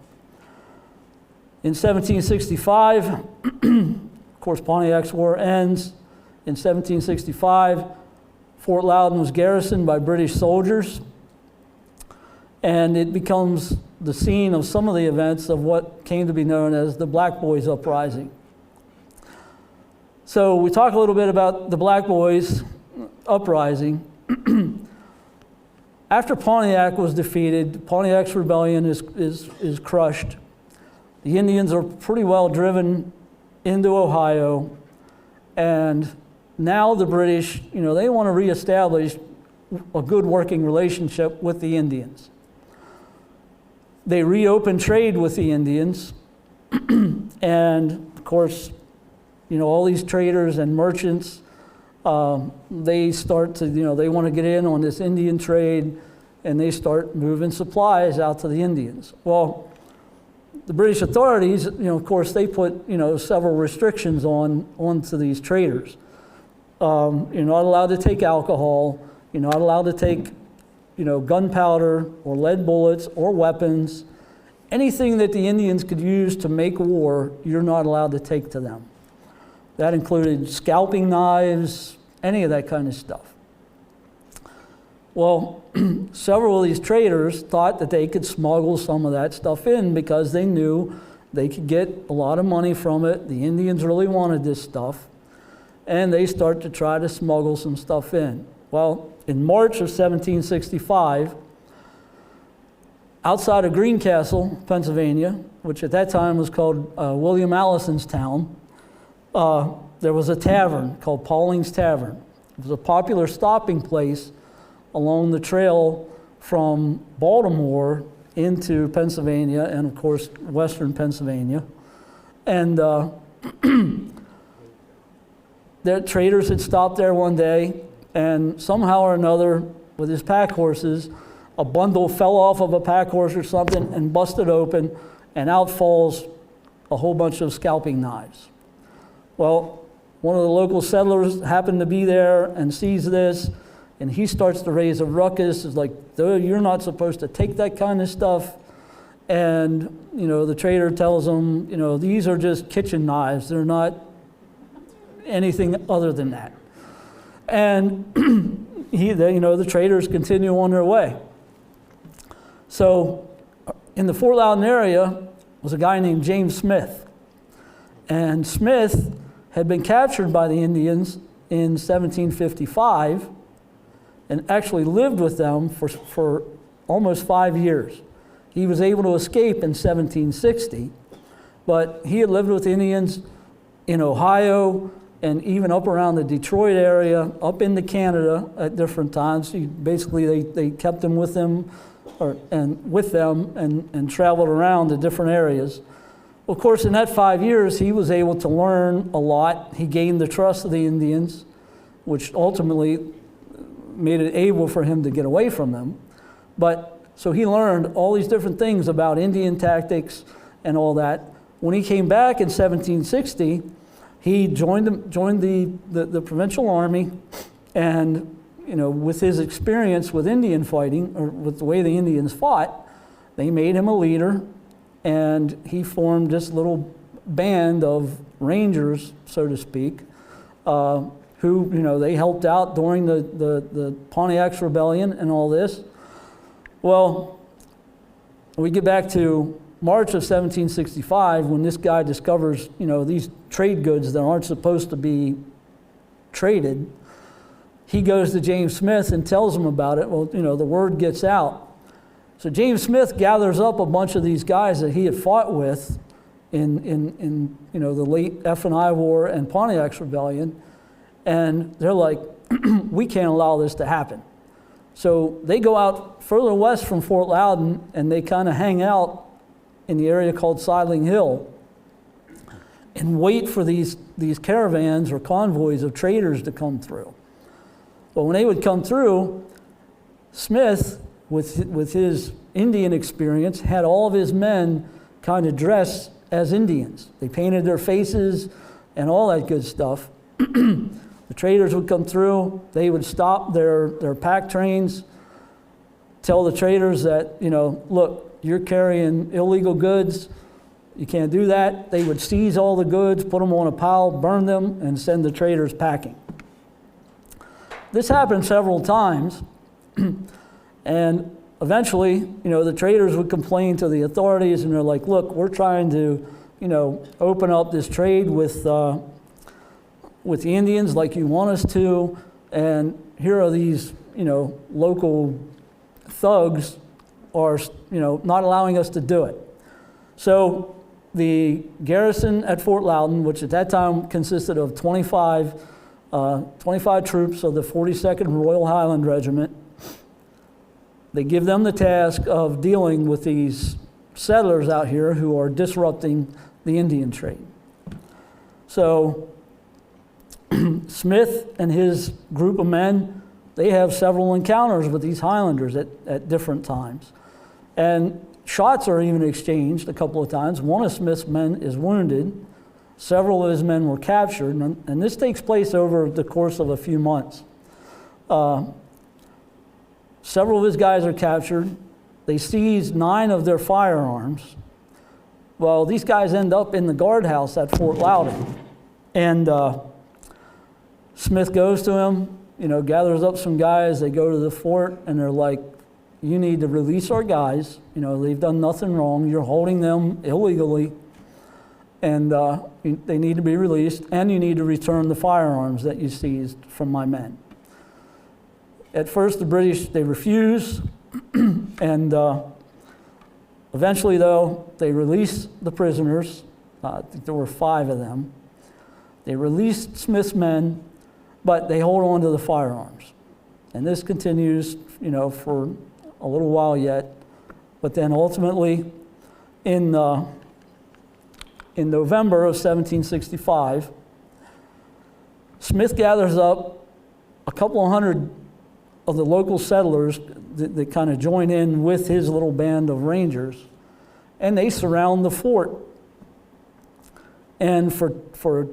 In 1765, of course, Pontiac's War ends. In 1765, Fort Loudon was garrisoned by British soldiers, and it becomes the scene of some of the events of what came to be known as the Black Boys Uprising. So we talk a little bit about the Black Boys Uprising. After Pontiac was defeated, Pontiac's rebellion is crushed. The Indians are pretty well driven into Ohio, and now the British, they want to reestablish a good working relationship with the Indians. They reopen trade with the Indians, and of course, all these traders and merchants, they start to, they want to get in on this Indian trade, and they start moving supplies out to the Indians. Well, the British authorities, of course, they put, several restrictions onto these traders. You're not allowed to take alcohol. You're not allowed to take, gunpowder or lead bullets or weapons. Anything that the Indians could use to make war, you're not allowed to take to them. That included scalping knives, any of that kind of stuff. Well, several of these traders thought that they could smuggle some of that stuff in because they knew they could get a lot of money from it. The Indians really wanted this stuff, and they start to try to smuggle some stuff in. Well, in March of 1765, outside of Greencastle, Pennsylvania, which at that time was called William Allison's town, there was a tavern called Pauling's Tavern. It was a popular stopping place along the trail from Baltimore into Pennsylvania and, of course, western Pennsylvania. And the traders had stopped there one day, and somehow or another, with his pack horses, a bundle fell off of a pack horse or something and busted open, and out falls a whole bunch of scalping knives. Well, one of the local settlers happened to be there and sees this, and he starts to raise a ruckus. It's like, you're not supposed to take that kind of stuff. And, the trader tells him, these are just kitchen knives. They're not anything other than that. And the traders continue on their way. So in the Fort Loudon area was a guy named James Smith. And Smith had been captured by the Indians in 1755 and actually lived with them for almost 5 years. He was able to escape in 1760, but he had lived with Indians in Ohio and even up around the Detroit area, up into Canada at different times. They kept him with them, and traveled around to different areas. Of course, in that 5 years, he was able to learn a lot. He gained the trust of the Indians, which ultimately made it able for him to get away from them. So he learned all these different things about Indian tactics and all that. When he came back in 1760, he joined the provincial army, and with his experience with Indian fighting, or with the way the Indians fought, they made him a leader, and he formed this little band of rangers, so to speak, who they helped out during the Pontiac's rebellion and all this. Well, we get back to March of 1765 when this guy discovers these trade goods that aren't supposed to be traded. He goes to James Smith and tells him about it. Well, the word gets out, So James Smith gathers up a bunch of these guys that he had fought with in the late F&I War and Pontiac's Rebellion, and they're like, we can't allow this to happen. So they go out further west from Fort Loudon, and they kind of hang out in the area called Sidling Hill and wait for these caravans or convoys of traders to come through. But when they would come through, Smith, with his Indian experience, had all of his men kind of dressed as Indians. They painted their faces and all that good stuff. The traders would come through, they would stop their pack trains, tell the traders that, look, you're carrying illegal goods, you can't do that. They would seize all the goods, put them on a pile, burn them, and send the traders packing. This happened several times, and eventually, the traders would complain to the authorities, and they're like, look, we're trying to, open up this trade with the Indians like you want us to, and here are these, local thugs are, not allowing us to do it. So the garrison at Fort Loudon, which at that time consisted of 25 troops of the 42nd Royal Highland Regiment, they give them the task of dealing with these settlers out here who are disrupting the Indian trade. So Smith and his group of men, they have several encounters with these Highlanders at different times. And shots are even exchanged a couple of times. One of Smith's men is wounded. Several of his men were captured. And this takes place over the course of a few months. Several of his guys are captured. They seize 9 of their firearms. Well, these guys end up in the guardhouse at Fort Loudon. And Smith goes to him, gathers up some guys. They go to the fort, and they're like, you need to release our guys. They've done nothing wrong. You're holding them illegally, and they need to be released, and you need to return the firearms that you seized from my men. At first, the British, they refuse, and eventually, though, they release the prisoners. I think there were 5 of them. They released Smith's men, but they hold on to the firearms. And this continues, for a little while yet. But then ultimately, in November of 1765, Smith gathers up a couple of hundred of the local settlers that kind of join in with his little band of rangers, and they surround the fort. And for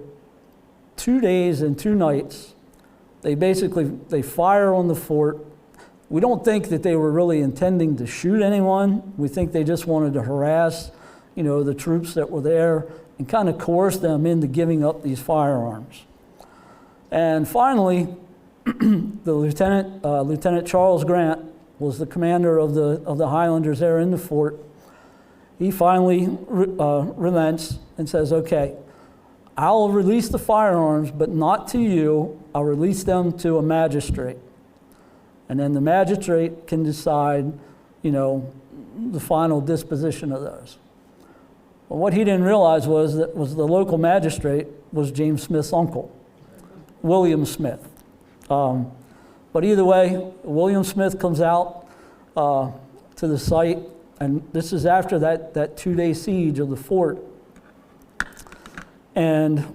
2 days and 2 nights, they fire on the fort. We don't think that they were really intending to shoot anyone. We think they just wanted to harass, the troops that were there and kind of coerce them into giving up these firearms. And finally, the Lieutenant Charles Grant was the commander of the Highlanders there in the fort. He finally relents and says, okay, I'll release the firearms, but not to you. I'll release them to a magistrate. And then the magistrate can decide, the final disposition of those. But what he didn't realize was that the local magistrate was James Smith's uncle, William Smith. But either way, William Smith comes out to the site, and this is after that 2-day siege of the fort. And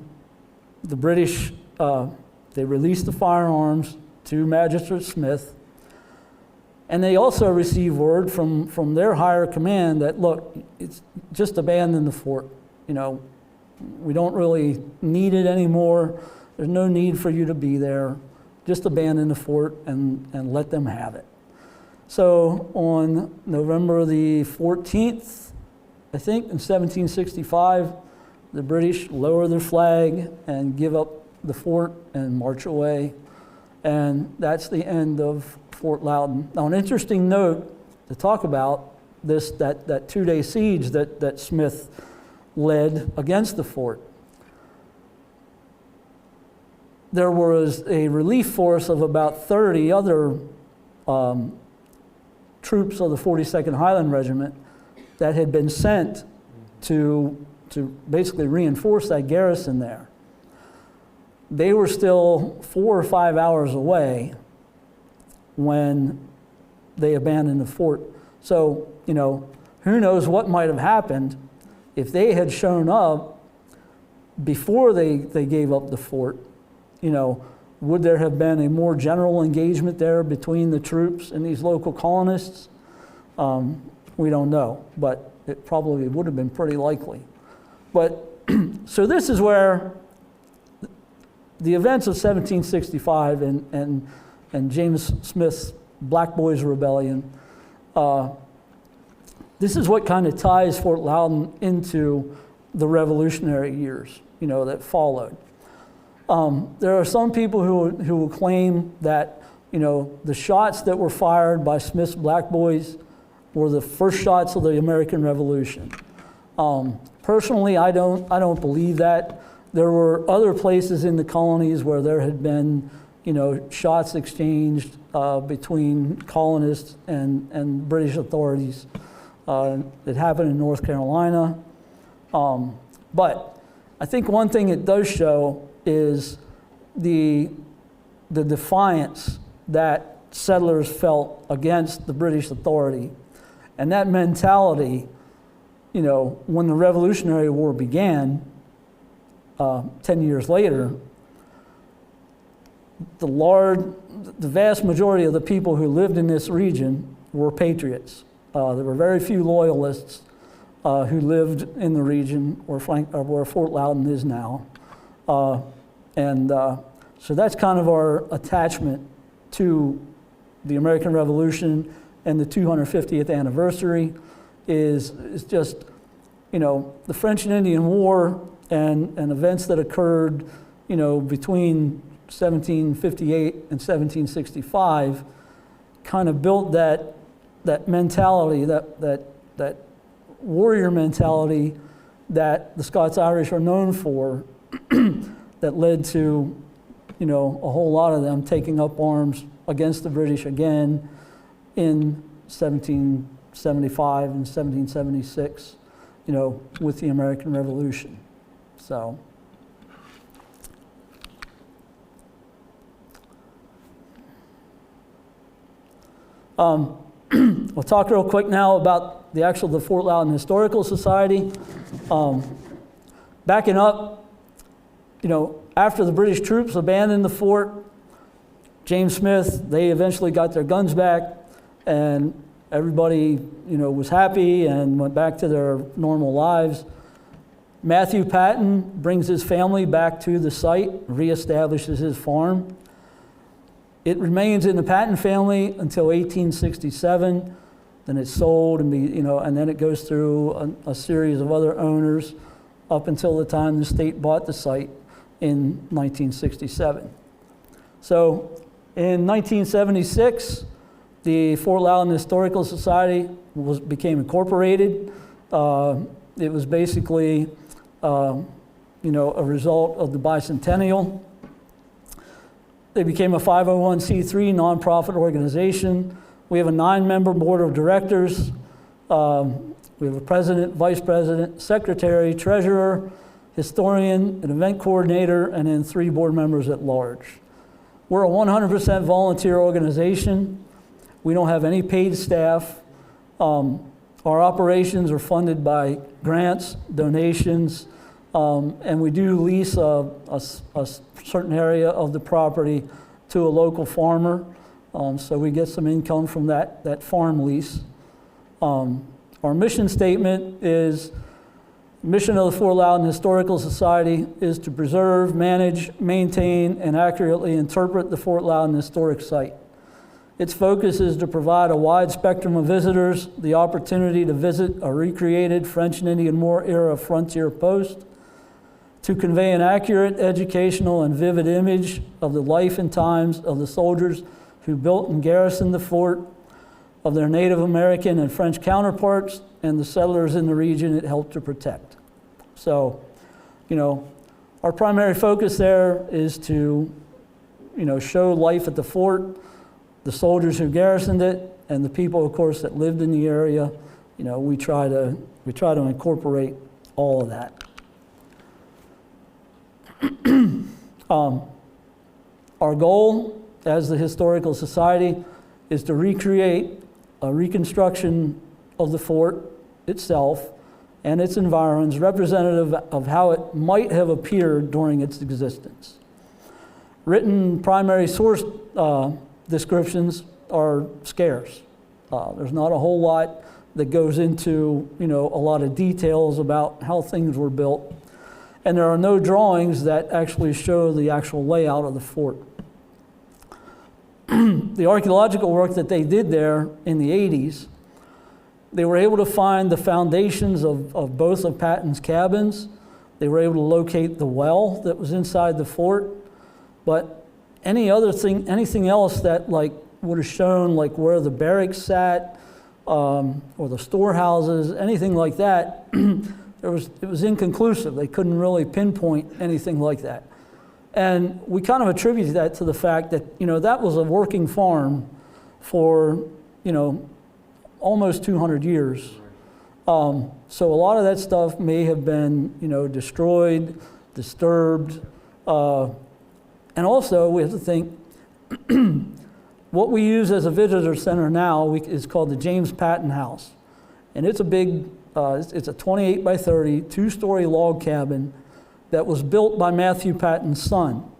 the British, they released the firearms to Magistrate Smith, and they also received word from their higher command that, look, it's just abandon the fort. We don't really need it anymore. There's no need for you to be there. Just abandon the fort and let them have it. So on November the 14th, I think, in 1765, the British lower their flag and give up the fort and march away. And that's the end of Fort Loudon. Now, an interesting note to talk about that 2-day siege that Smith led against the fort. There was a relief force of about 30 other troops of the 42nd Highland Regiment that had been sent to basically reinforce that garrison there. They were still 4 or 5 hours away when they abandoned the fort. So, who knows what might have happened if they had shown up before they gave up the fort. Would there have been a more general engagement there between the troops and these local colonists? We don't know, but it probably would have been pretty likely. But so this is where the events of 1765 and James Smith's Black Boys Rebellion, this is what kind of ties Fort Loudon into the Revolutionary years, that followed. There are some people who will claim that, the shots that were fired by Smith's Black Boys were the first shots of the American Revolution. Personally, I don't believe that. There were other places in the colonies where there had been, shots exchanged between colonists and British authorities. It happened in North Carolina. But I think one thing it does show is the defiance that settlers felt against the British authority. And that mentality, when the Revolutionary War began 10 years later, the vast majority of the people who lived in this region were patriots. There were very few loyalists who lived in the region where Fort Loudon is now. So that's kind of our attachment to the American Revolution, and the 250th anniversary is just, the French and Indian War and events that occurred, between 1758 and 1765 kind of built that mentality, that warrior mentality that the Scots-Irish are known for, that led to, a whole lot of them taking up arms against the British again in 1775 and 1776, with the American Revolution. So, we'll talk real quick now about the Fort Loudon Historical Society. Backing up, after the British troops abandoned the fort, James Smith, they eventually got their guns back, and everybody, was happy and went back to their normal lives. Matthew Patton brings his family back to the site, reestablishes his farm. It remains in the Patton family until 1867. Then it's sold, and then it goes through a series of other owners up until the time the state bought the site in 1967. So in 1976, the Fort Loudon Historical Society became incorporated. It was basically, a result of the bicentennial. They became a 501c3 nonprofit organization. We have a 9-member board of directors. We have a president, vice president, secretary, treasurer, historian, an event coordinator, and then 3 board members at large. We're a 100% volunteer organization. We don't have any paid staff. Our operations are funded by grants, donations, and we do lease a certain area of the property to a local farmer. So we get some income from that farm lease. Our mission statement is, mission of the Fort Loudon Historical Society is to preserve, manage, maintain, and accurately interpret the Fort Loudon Historic Site. Its focus is to provide a wide spectrum of visitors the opportunity to visit a recreated French and Indian War era frontier post, to convey an accurate, educational, and vivid image of the life and times of the soldiers who built and garrisoned the fort, of their Native American and French counterparts, and the settlers in the region it helped to protect. So, our primary focus there is to, show life at the fort, the soldiers who garrisoned it, and the people, of course, that lived in the area. You know, we try to incorporate all of that. Our goal as the Historical Society is to recreate a reconstruction of the fort itself and its environs representative of how it might have appeared during its existence. Written primary source descriptions are scarce. There's not a whole lot that goes into, you know, a lot of details about how things were built. And there are no drawings that actually show the actual layout of the fort. The archaeological work that they did there in the 80s, they were able to find the foundations of both of Patton's cabins. They were able to locate the well that was inside the fort. But anything else that like would have shown like where the barracks sat, or the storehouses, anything like that, it was inconclusive. They couldn't really pinpoint anything like that. And we kind of attribute that to the fact that, you know, that was a working farm for, you know, almost 200 years. So a lot of that stuff may have been, you know, destroyed, disturbed. And also we have to think, what we use as a visitor center now is called the James Patton House. And it's a big, it's a 28 by 30, two-story log cabin that was built by Matthew Patton's son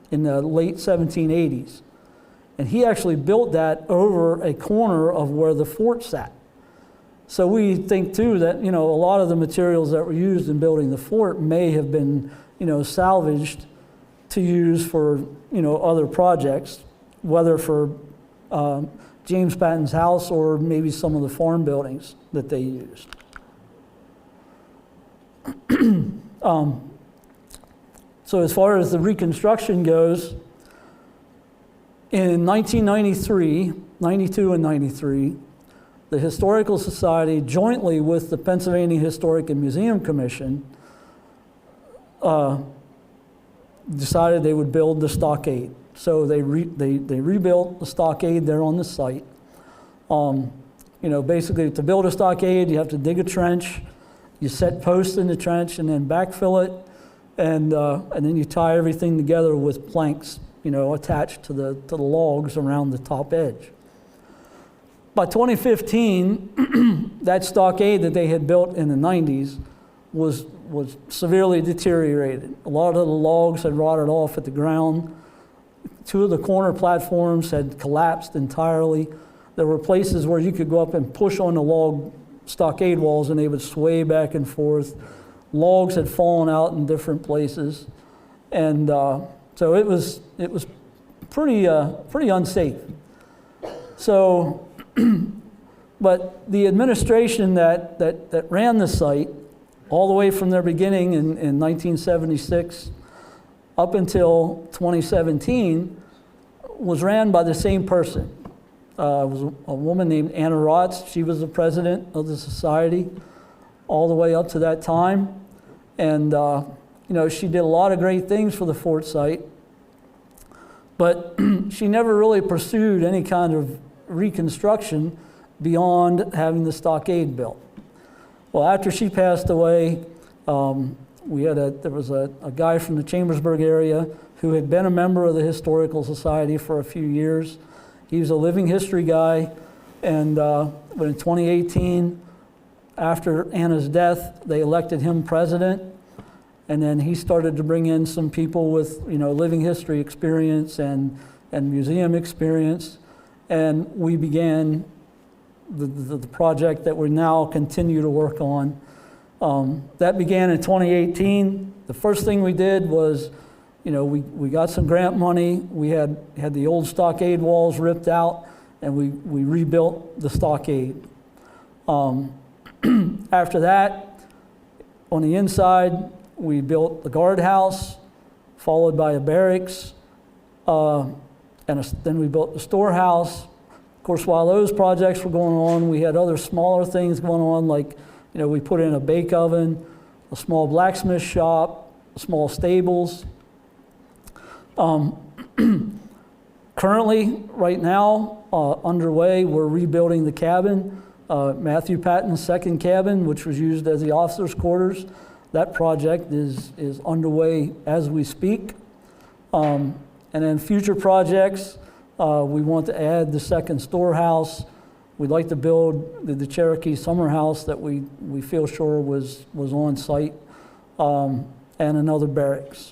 in the late 1780s. And he actually built that over a corner of where the fort sat. So we think too that, you know, a lot of the materials that were used in building the fort may have been, you know, salvaged to use for, you know, other projects, whether for James Patton's house or maybe some of the farm buildings that they used. So as far as the reconstruction goes, in 1993, 92 and 93, the Historical Society, jointly with the Pennsylvania Historic and Museum Commission, decided they would build the stockade. So they rebuilt the stockade there on the site. You know, basically to build a stockade, you have to dig a trench, you set posts in the trench and then backfill it, and then you tie everything together with planks, you know, attached to the logs around the top edge. By 2015, that stockade that they had built in the 90s was severely deteriorated. A lot of the logs had rotted off at the ground. Two of the corner platforms had collapsed entirely. There were places where you could go up and push on the log stockade walls and they would sway back and forth. Logs had fallen out in different places. And so it was pretty unsafe. So, but the administration that ran the site, all the way from their beginning in 1976 up until 2017, was ran by the same person. It was a woman named Anna Rotz. She was the president of the society all the way up to that time. And, you know, she did a lot of great things for the fort site, but she never really pursued any kind of reconstruction beyond having the stockade built. Well, after she passed away, there was a guy from the Chambersburg area who had been a member of the Historical Society for a few years. He was a living history guy, and but in 2018, after Anna's death, they elected him president, and then he started to bring in some people with, you know, living history experience and museum experience, and we began the project that we now continue to work on. That began in 2018. The first thing we did was, you know, we got some grant money. We had the old stockade walls ripped out, and we rebuilt the stockade. After that, on the inside, we built the guardhouse, followed by a barracks, then we built the storehouse. Of course, while those projects were going on, we had other smaller things going on, like, you know, we put in a bake oven, a small blacksmith shop, small stables. Currently, right now, underway, we're rebuilding the cabin, Matthew Patton's second cabin, which was used as the officers' quarters. That project is underway as we speak. And then future projects, we want to add the second storehouse. We'd like to build the Cherokee summer house that we feel sure was on site, and another barracks.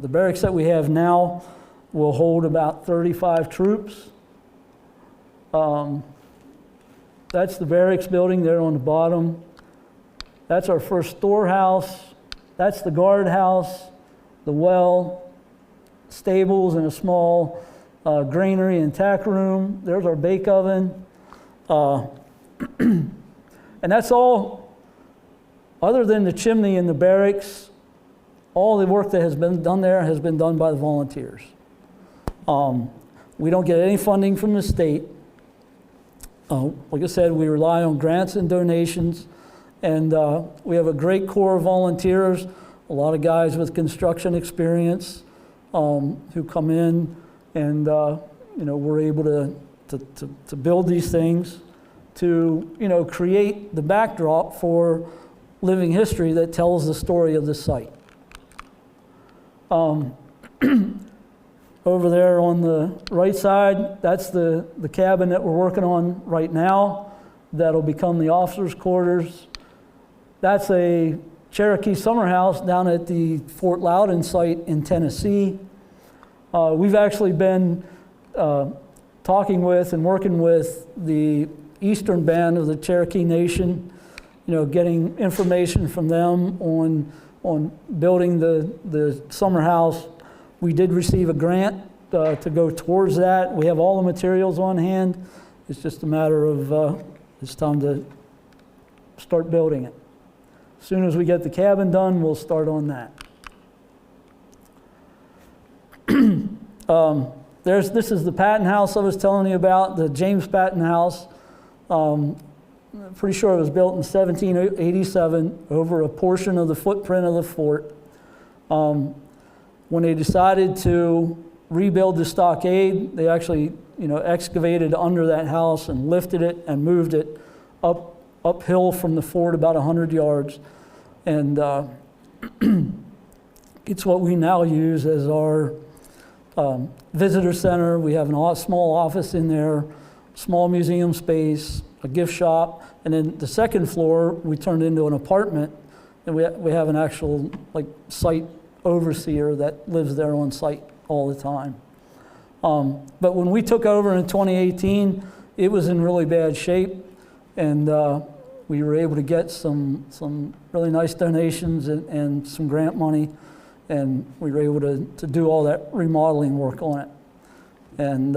The barracks that we have now will hold about 35 troops. That's the barracks building there on the bottom. That's our first storehouse. That's the guardhouse, the well, stables, and a small granary and tack room. There's our bake oven. And that's all, other than the chimney in the barracks, all the work that has been done there has been done by the volunteers. We don't get any funding from the state. Like I said, we rely on grants and donations, and we have a great core of volunteers, a lot of guys with construction experience who come in, and we're able to build these things, to create the backdrop for living history that tells the story of the site. Over there on the right side, that's the cabin that we're working on right now. That'll become the officers' quarters. That's a Cherokee summer house down at the Fort Loudon site in Tennessee. We've actually been talking with and working with the eastern band of the Cherokee Nation, getting information from them on building the summer house. We did receive a grant to go towards that. We have all the materials on hand. It's just a matter of it's time to start building it. As soon as we get the cabin done, we'll start on that. This is the Patton house I was telling you about, the James Patton house. Pretty sure it was built in 1787 over a portion of the footprint of the fort. When they decided to rebuild the stockade, they actually, excavated under that house and lifted it and moved it uphill from the fort about 100 yards. And it's what we now use as our visitor center. We have a small office in there, small museum space, a gift shop, and then the second floor we turned into an apartment, and we have an actual site overseer that lives there on site all the time. But when we took over in 2018, it was in really bad shape, and we were able to get some really nice donations and some grant money, and we were able to do all that remodeling work on it. And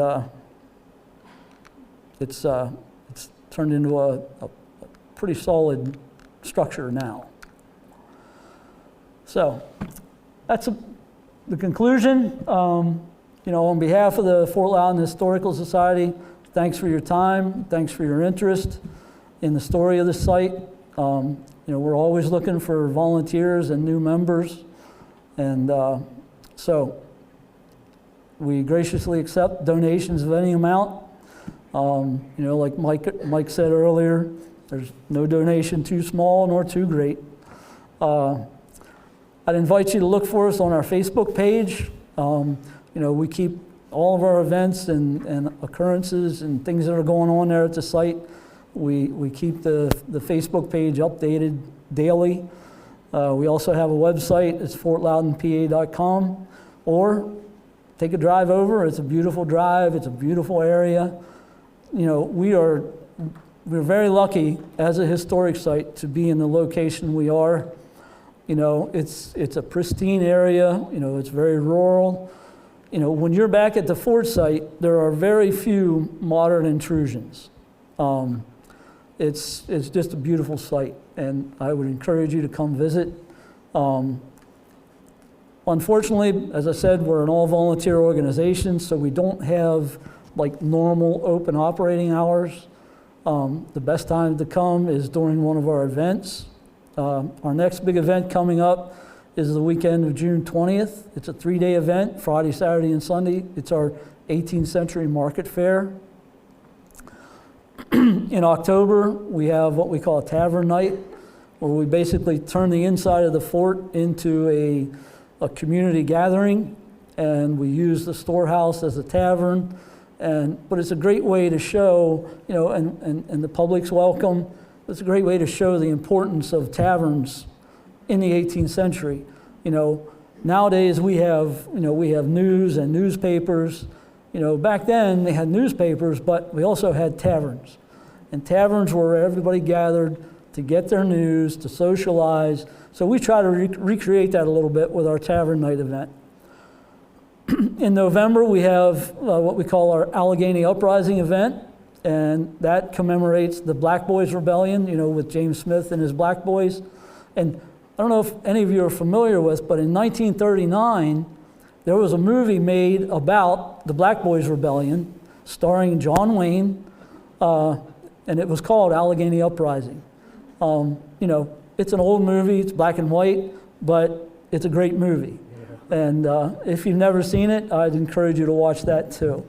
it's turned into a pretty solid structure now. So that's the conclusion. On behalf of the Fort Loudon Historical Society, thanks for your time, thanks for your interest in the story of the site. We're always looking for volunteers and new members, and so we graciously accept donations of any amount. Like Mike said earlier, there's no donation too small nor too great. I'd invite you to look for us on our Facebook page. We keep all of our events and occurrences and things that are going on there at the site. We keep the Facebook page updated daily. We also have a website. It's fortloudonpa.com. Or take a drive over. It's a beautiful drive. It's a beautiful area. We're very lucky as a historic site to be in the location we are. It's a pristine area. It's very rural. When you're back at the fort site, there are very few modern intrusions. It's just a beautiful site, and I would encourage you to come visit. Unfortunately, as I said, we're an all-volunteer organization, so we don't have normal open operating hours. The best time to come is during one of our events. Our next big event coming up is the weekend of June 20th. It's a 3-day event, Friday, Saturday, and Sunday. It's our 18th century market fair. In October, we have what we call a tavern night, where we basically turn the inside of the fort into a community gathering, and we use the storehouse as a tavern. But it's a great way to show, and the public's welcome. It's a great way to show the importance of taverns in the 18th century. Nowadays we have news and newspapers. Back then they had newspapers, but we also had taverns. And taverns were where everybody gathered to get their news, to socialize. So we try to recreate that a little bit with our tavern night event. In November, we have what we call our Allegheny Uprising event, and that commemorates the Black Boys Rebellion, with James Smith and his Black Boys. And I don't know if any of you are familiar with, but in 1939, there was a movie made about the Black Boys Rebellion, starring John Wayne, and it was called Allegheny Uprising. It's an old movie, it's black and white, but it's a great movie. And if you've never seen it, I'd encourage you to watch that too.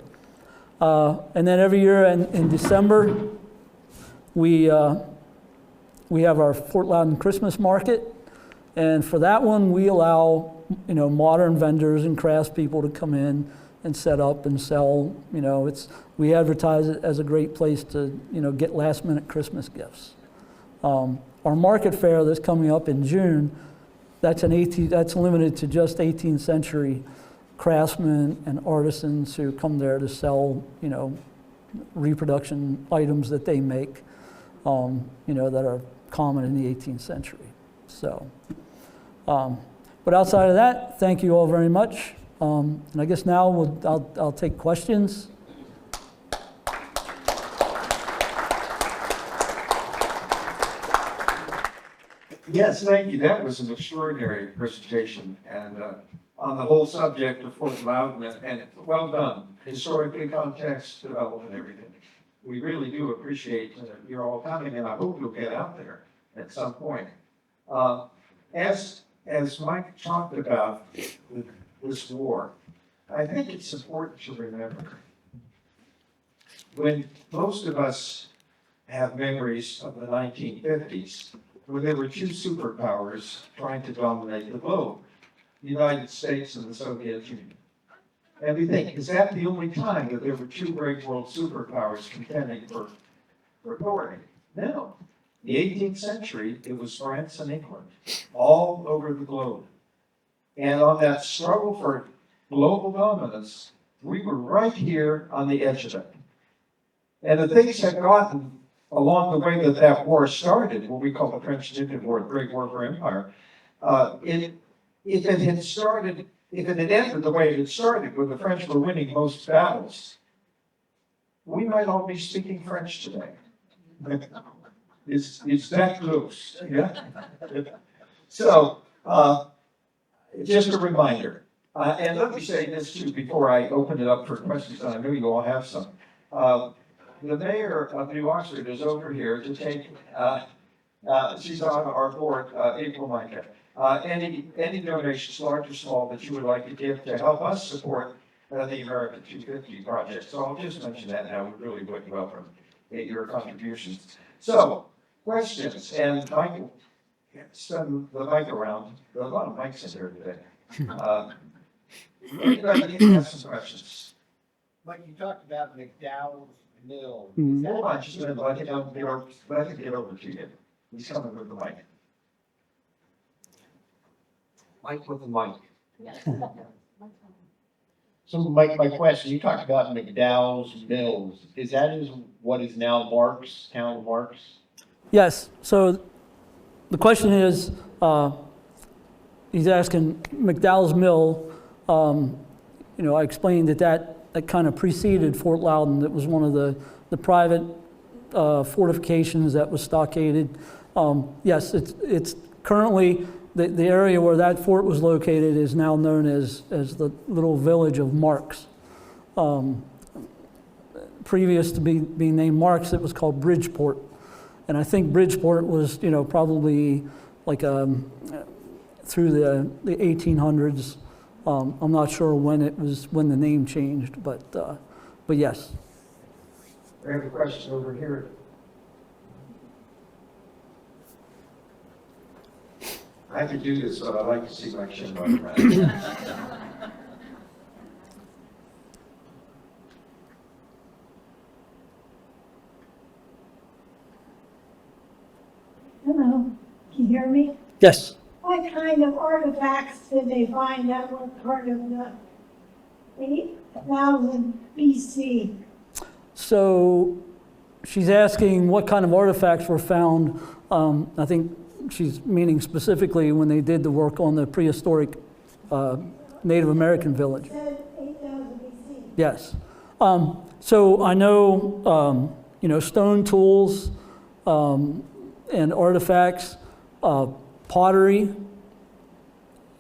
And then every year in December, we have our Fort Loudon Christmas Market. And for that one, we allow, modern vendors and craftspeople to come in and set up and sell. We advertise it as a great place to, get last-minute Christmas gifts. Our market fair that's coming up in June, that's limited to just 18th century craftsmen and artisans who come there to sell, reproduction items that they make, that are common in the 18th century. So, but outside of that, thank you all very much. And I guess now I'll take questions. Yes, thank you. That was an extraordinary presentation, and on the whole subject of Fort Loudon, and well done, historically, context, development, everything. We really do appreciate your all coming, and I hope you'll get out there at some point. As Mike talked about this war, I think it's important to remember when most of us have memories of the 1950s, when there were two superpowers trying to dominate the globe, the United States and the Soviet Union. And we think, is that the only time that there were two great world superpowers contending for authority? No. In the 18th century, it was France and England, all over the globe. And on that struggle for global dominance, we were right here on the edge of it. And the things had gotten along the way that war started, what we call the French-Indian War, the Great War for Empire, if it had ended the way it had started, where the French were winning most battles, we might all be speaking French today. It's that close, yeah? So, just a reminder. And let me say this too, before I open it up for questions, and I know you all have some. The mayor of New Oxford is over here to take, she's on our board, April Micah. Any donations, large or small, that you would like to give to help us support the American 250 project. So I'll just mention that now. We really would welcome your contributions. So, questions, and Michael, send the mic around. There are a lot of mics in here today. Anybody have some questions? Like you talked about McDowell's Mill. Hold on, just a minute, let him get over to you. He's coming with the mic. Mike with the mic. So Mike, my question, you talked about McDowell's Mills. Is that what is now Marks, town of Marks? Yes, so the question is, he's asking McDowell's Mill, I explained that kind of preceded Fort Loudon. It was one of the private fortifications that was stockaded. Yes, it's currently, the area where that fort was located is now known as the little village of Marks. Previous to being named Marks, it was called Bridgeport. And I think Bridgeport was, probably like through the 1800s, I'm not sure when the name changed, but yes. We have a question over here. I could do this, but I like to see my chin run around. Hello, can you hear me? Yes. What kind of artifacts did they find that were part of the 8,000 BC? So she's asking what kind of artifacts were found. I think she's meaning specifically when they did the work on the prehistoric Native American village. It said 8,000 BC. Yes. So I know, stone tools and artifacts, pottery,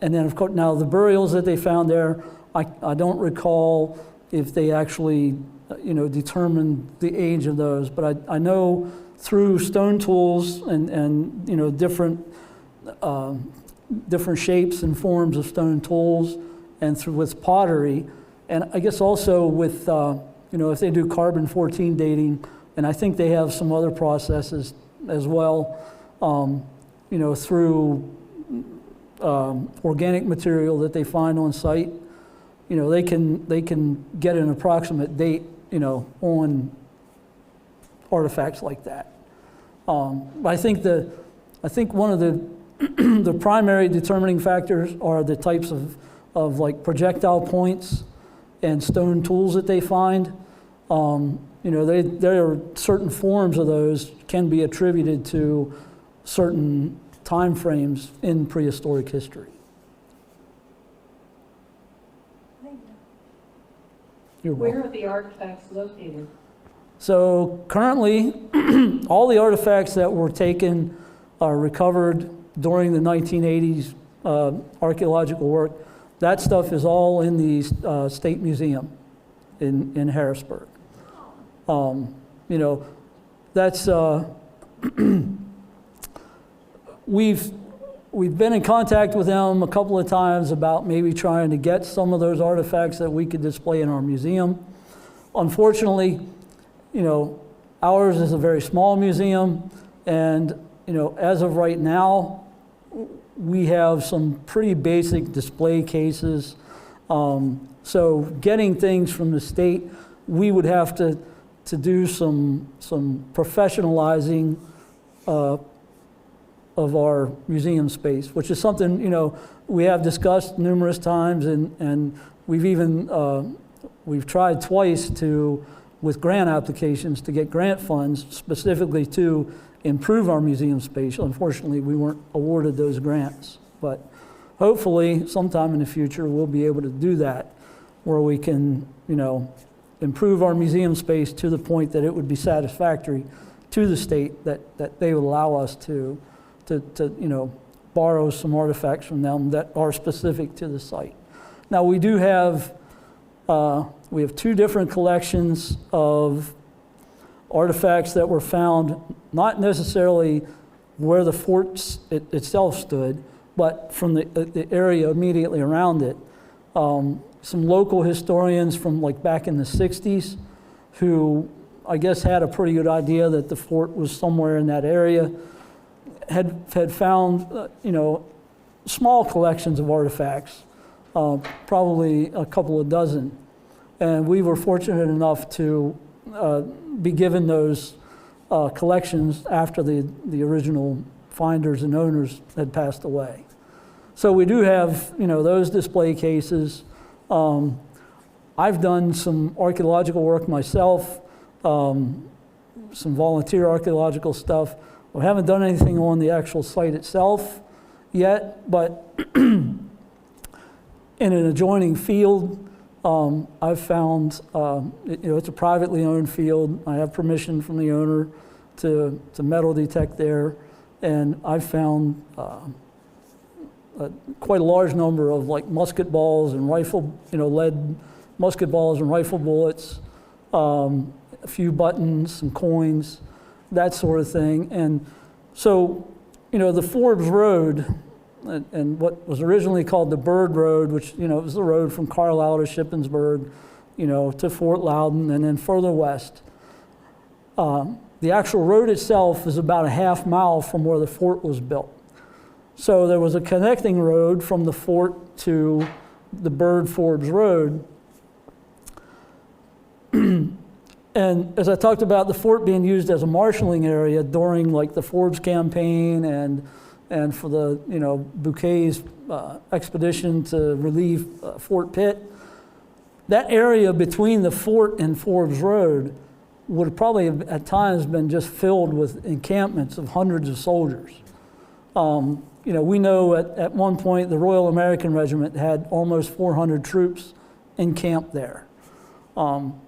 and then of course now the burials that they found there. I don't recall if they actually determined the age of those, but I know through stone tools and different shapes and forms of stone tools, and through with pottery, and I guess also with if they do carbon-14 dating, and I think they have some other processes as well, through organic material that they find on site, they can get an approximate date, on artifacts like that. But I think one of the the primary determining factors are the types of like projectile points and stone tools that they find. There are certain forms of those can be attributed to certain time frames in prehistoric history. You're welcome. Where are the artifacts located? So currently, all the artifacts that were taken are recovered during the 1980s archaeological work. That stuff is all in the State Museum in Harrisburg. That's we've been in contact with them a couple of times about maybe trying to get some of those artifacts that we could display in our museum. Unfortunately, ours is a very small museum, and as of right now, we have some pretty basic display cases. So getting things from the state, we would have to do some professionalizing of our museum space, which is something we have discussed numerous times, and we've tried twice with grant applications to get grant funds specifically to improve our museum space. Unfortunately, we weren't awarded those grants, but hopefully sometime in the future we'll be able to do that, where we can improve our museum space to the point that it would be satisfactory to the state that they would allow us to borrow some artifacts from them that are specific to the site. Now we do have we have two different collections of artifacts that were found, not necessarily where the fort itself stood, but from the area immediately around it. Some local historians from like back in the 60s who I guess had a pretty good idea that the fort was somewhere in that area, had found small collections of artifacts, probably a couple of dozen. And we were fortunate enough to be given those collections after the original finders and owners had passed away. So we do have those display cases. I've done some archaeological work myself, some volunteer archaeological stuff. We haven't done anything on the actual site itself yet, but in an adjoining field, I've found, it's a privately owned field. I have permission from the owner to metal detect there, and I've found quite a large number of like musket balls and rifle, lead musket balls and rifle bullets, a few buttons, some coins, that sort of thing. And so, the Forbes Road and what was originally called the Bird Road, which, it was the road from Carlisle to Shippensburg, to Fort Loudon, and then further west. The actual road itself is about a half mile from where the fort was built. So there was a connecting road from the fort to the Bird Forbes Road. And as I talked about the fort being used as a marshalling area during like the Forbes campaign and for the Bouquet's expedition to relieve Fort Pitt, that area between the fort and Forbes Road would have probably at times been just filled with encampments of hundreds of soldiers. We know at one point the Royal American Regiment had almost 400 troops encamped there.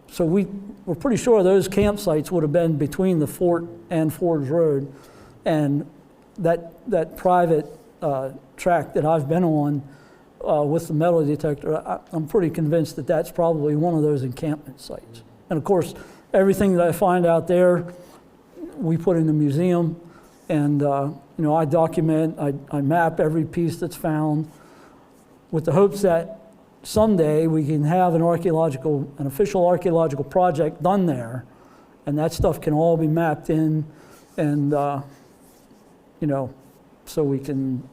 So we're pretty sure those campsites would have been between the fort and Forbes Road. And that private track that I've been on with the metal detector, I'm pretty convinced that that's probably one of those encampment sites. And of course, everything that I find out there, we put in the museum. And I document, I map every piece that's found with the hopes that someday we can have an official archaeological project done there, and that stuff can all be mapped in, and so we can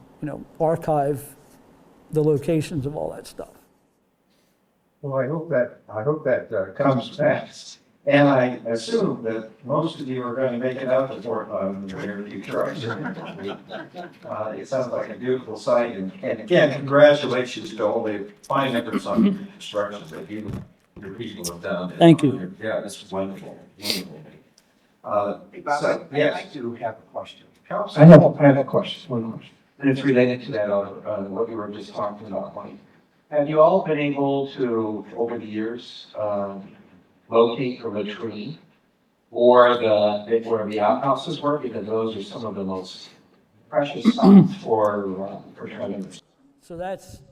archive the locations of all that stuff. Well, I hope that comes fast. And I assume that most of you are going to make it out to Fort Loudon in the near future. It sounds like a beautiful site, and again, congratulations to all the fine efforts on construction that your people have done. Thank you. Yeah, this is wonderful. Wonderful. I'd Yes. like to have a question. I have a question. One question. And it's related to that, what we were just talking about. Have you all been able to, over the years, locate the latrine or where the outhouses were? Because those are some of the most precious spots for treasures. So that's,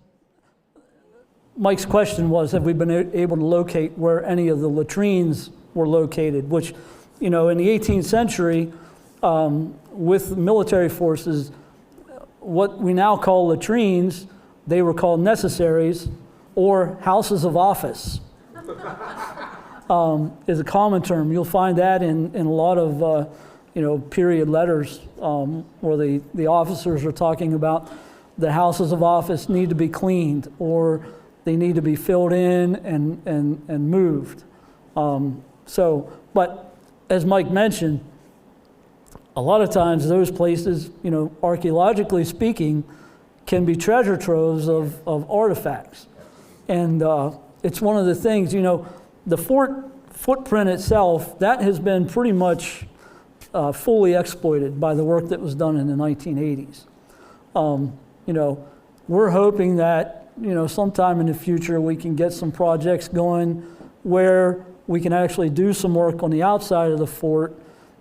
Mike's question was, have we been able to locate where any of the latrines were located, which, in the 18th century, with military forces, what we now call latrines, they were called necessaries or houses of office. Is a common term. You'll find that in a lot of period letters where the officers are talking about the houses of office need to be cleaned or they need to be filled in and moved. But as Mike mentioned, a lot of times those places, archaeologically speaking, can be treasure troves of artifacts. And it's one of the things, the fort footprint itself, that has been pretty much fully exploited by the work that was done in the 1980s. We're hoping that, sometime in the future we can get some projects going where we can actually do some work on the outside of the fort,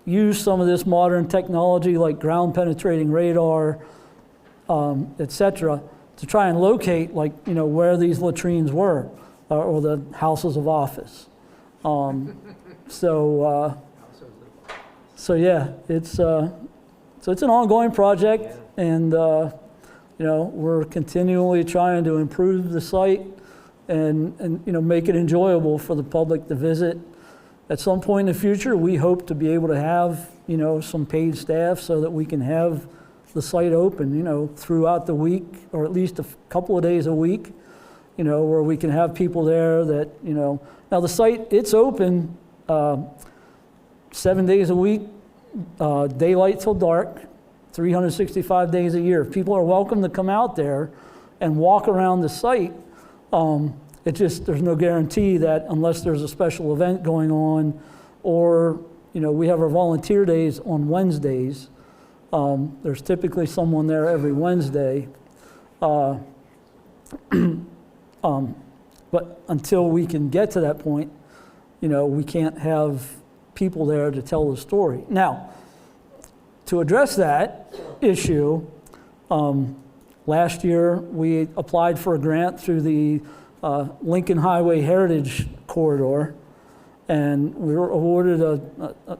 use some of this modern technology like ground penetrating radar, et cetera, to try and locate where these latrines were. Or the houses of office. So yeah, it's an ongoing project, and we're continually trying to improve the site and make it enjoyable for the public to visit. At some point in the future, we hope to be able to have some paid staff so that we can have the site open throughout the week, or at least a couple of days a week. Where we can have people there that, now the site, it's open 7 days a week, daylight till dark, 365 days a year. People are welcome to come out there and walk around the site. There's no guarantee that unless there's a special event going on, or, we have our volunteer days on Wednesdays. There's typically someone there every Wednesday. But until we can get to that point, we can't have people there to tell the story. Now, to address that issue, last year we applied for a grant through the Lincoln Highway Heritage Corridor, and we were awarded a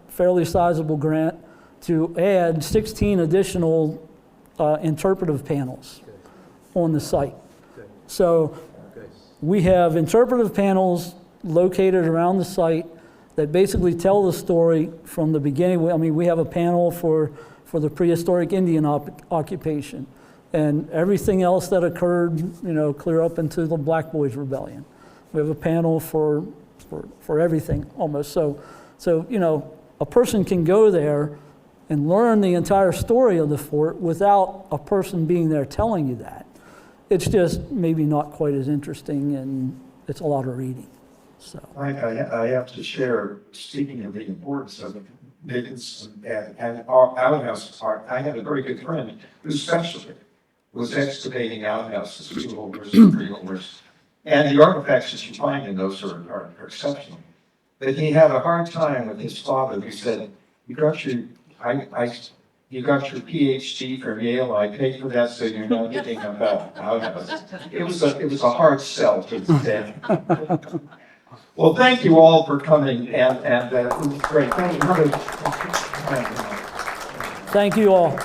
fairly sizable grant to add 16 additional interpretive panels on the site. So we have interpretive panels located around the site that basically tell the story from the beginning. I mean, we have a panel for the prehistoric Indian occupation and everything else that occurred, you know, clear up into the Black Boys Rebellion. We have a panel for everything almost. So, you know, a person can go there and learn the entire story of the fort without a person being there telling you that. It's just maybe not quite as interesting, and it's a lot of reading. So I have to share, speaking of the importance of Dickens and our outhouses, I had a very good friend who specialty was excavating outhouses, freeholders and freeholders. And the artifacts that you find in those are exceptional. But he had a hard time with his father, who said, you got your PhD from Yale, I paid for that, so you're not getting about outhouses. It was a hard sell to his dad. Well, thank you all for coming, and it was great. Thank you. thank you all.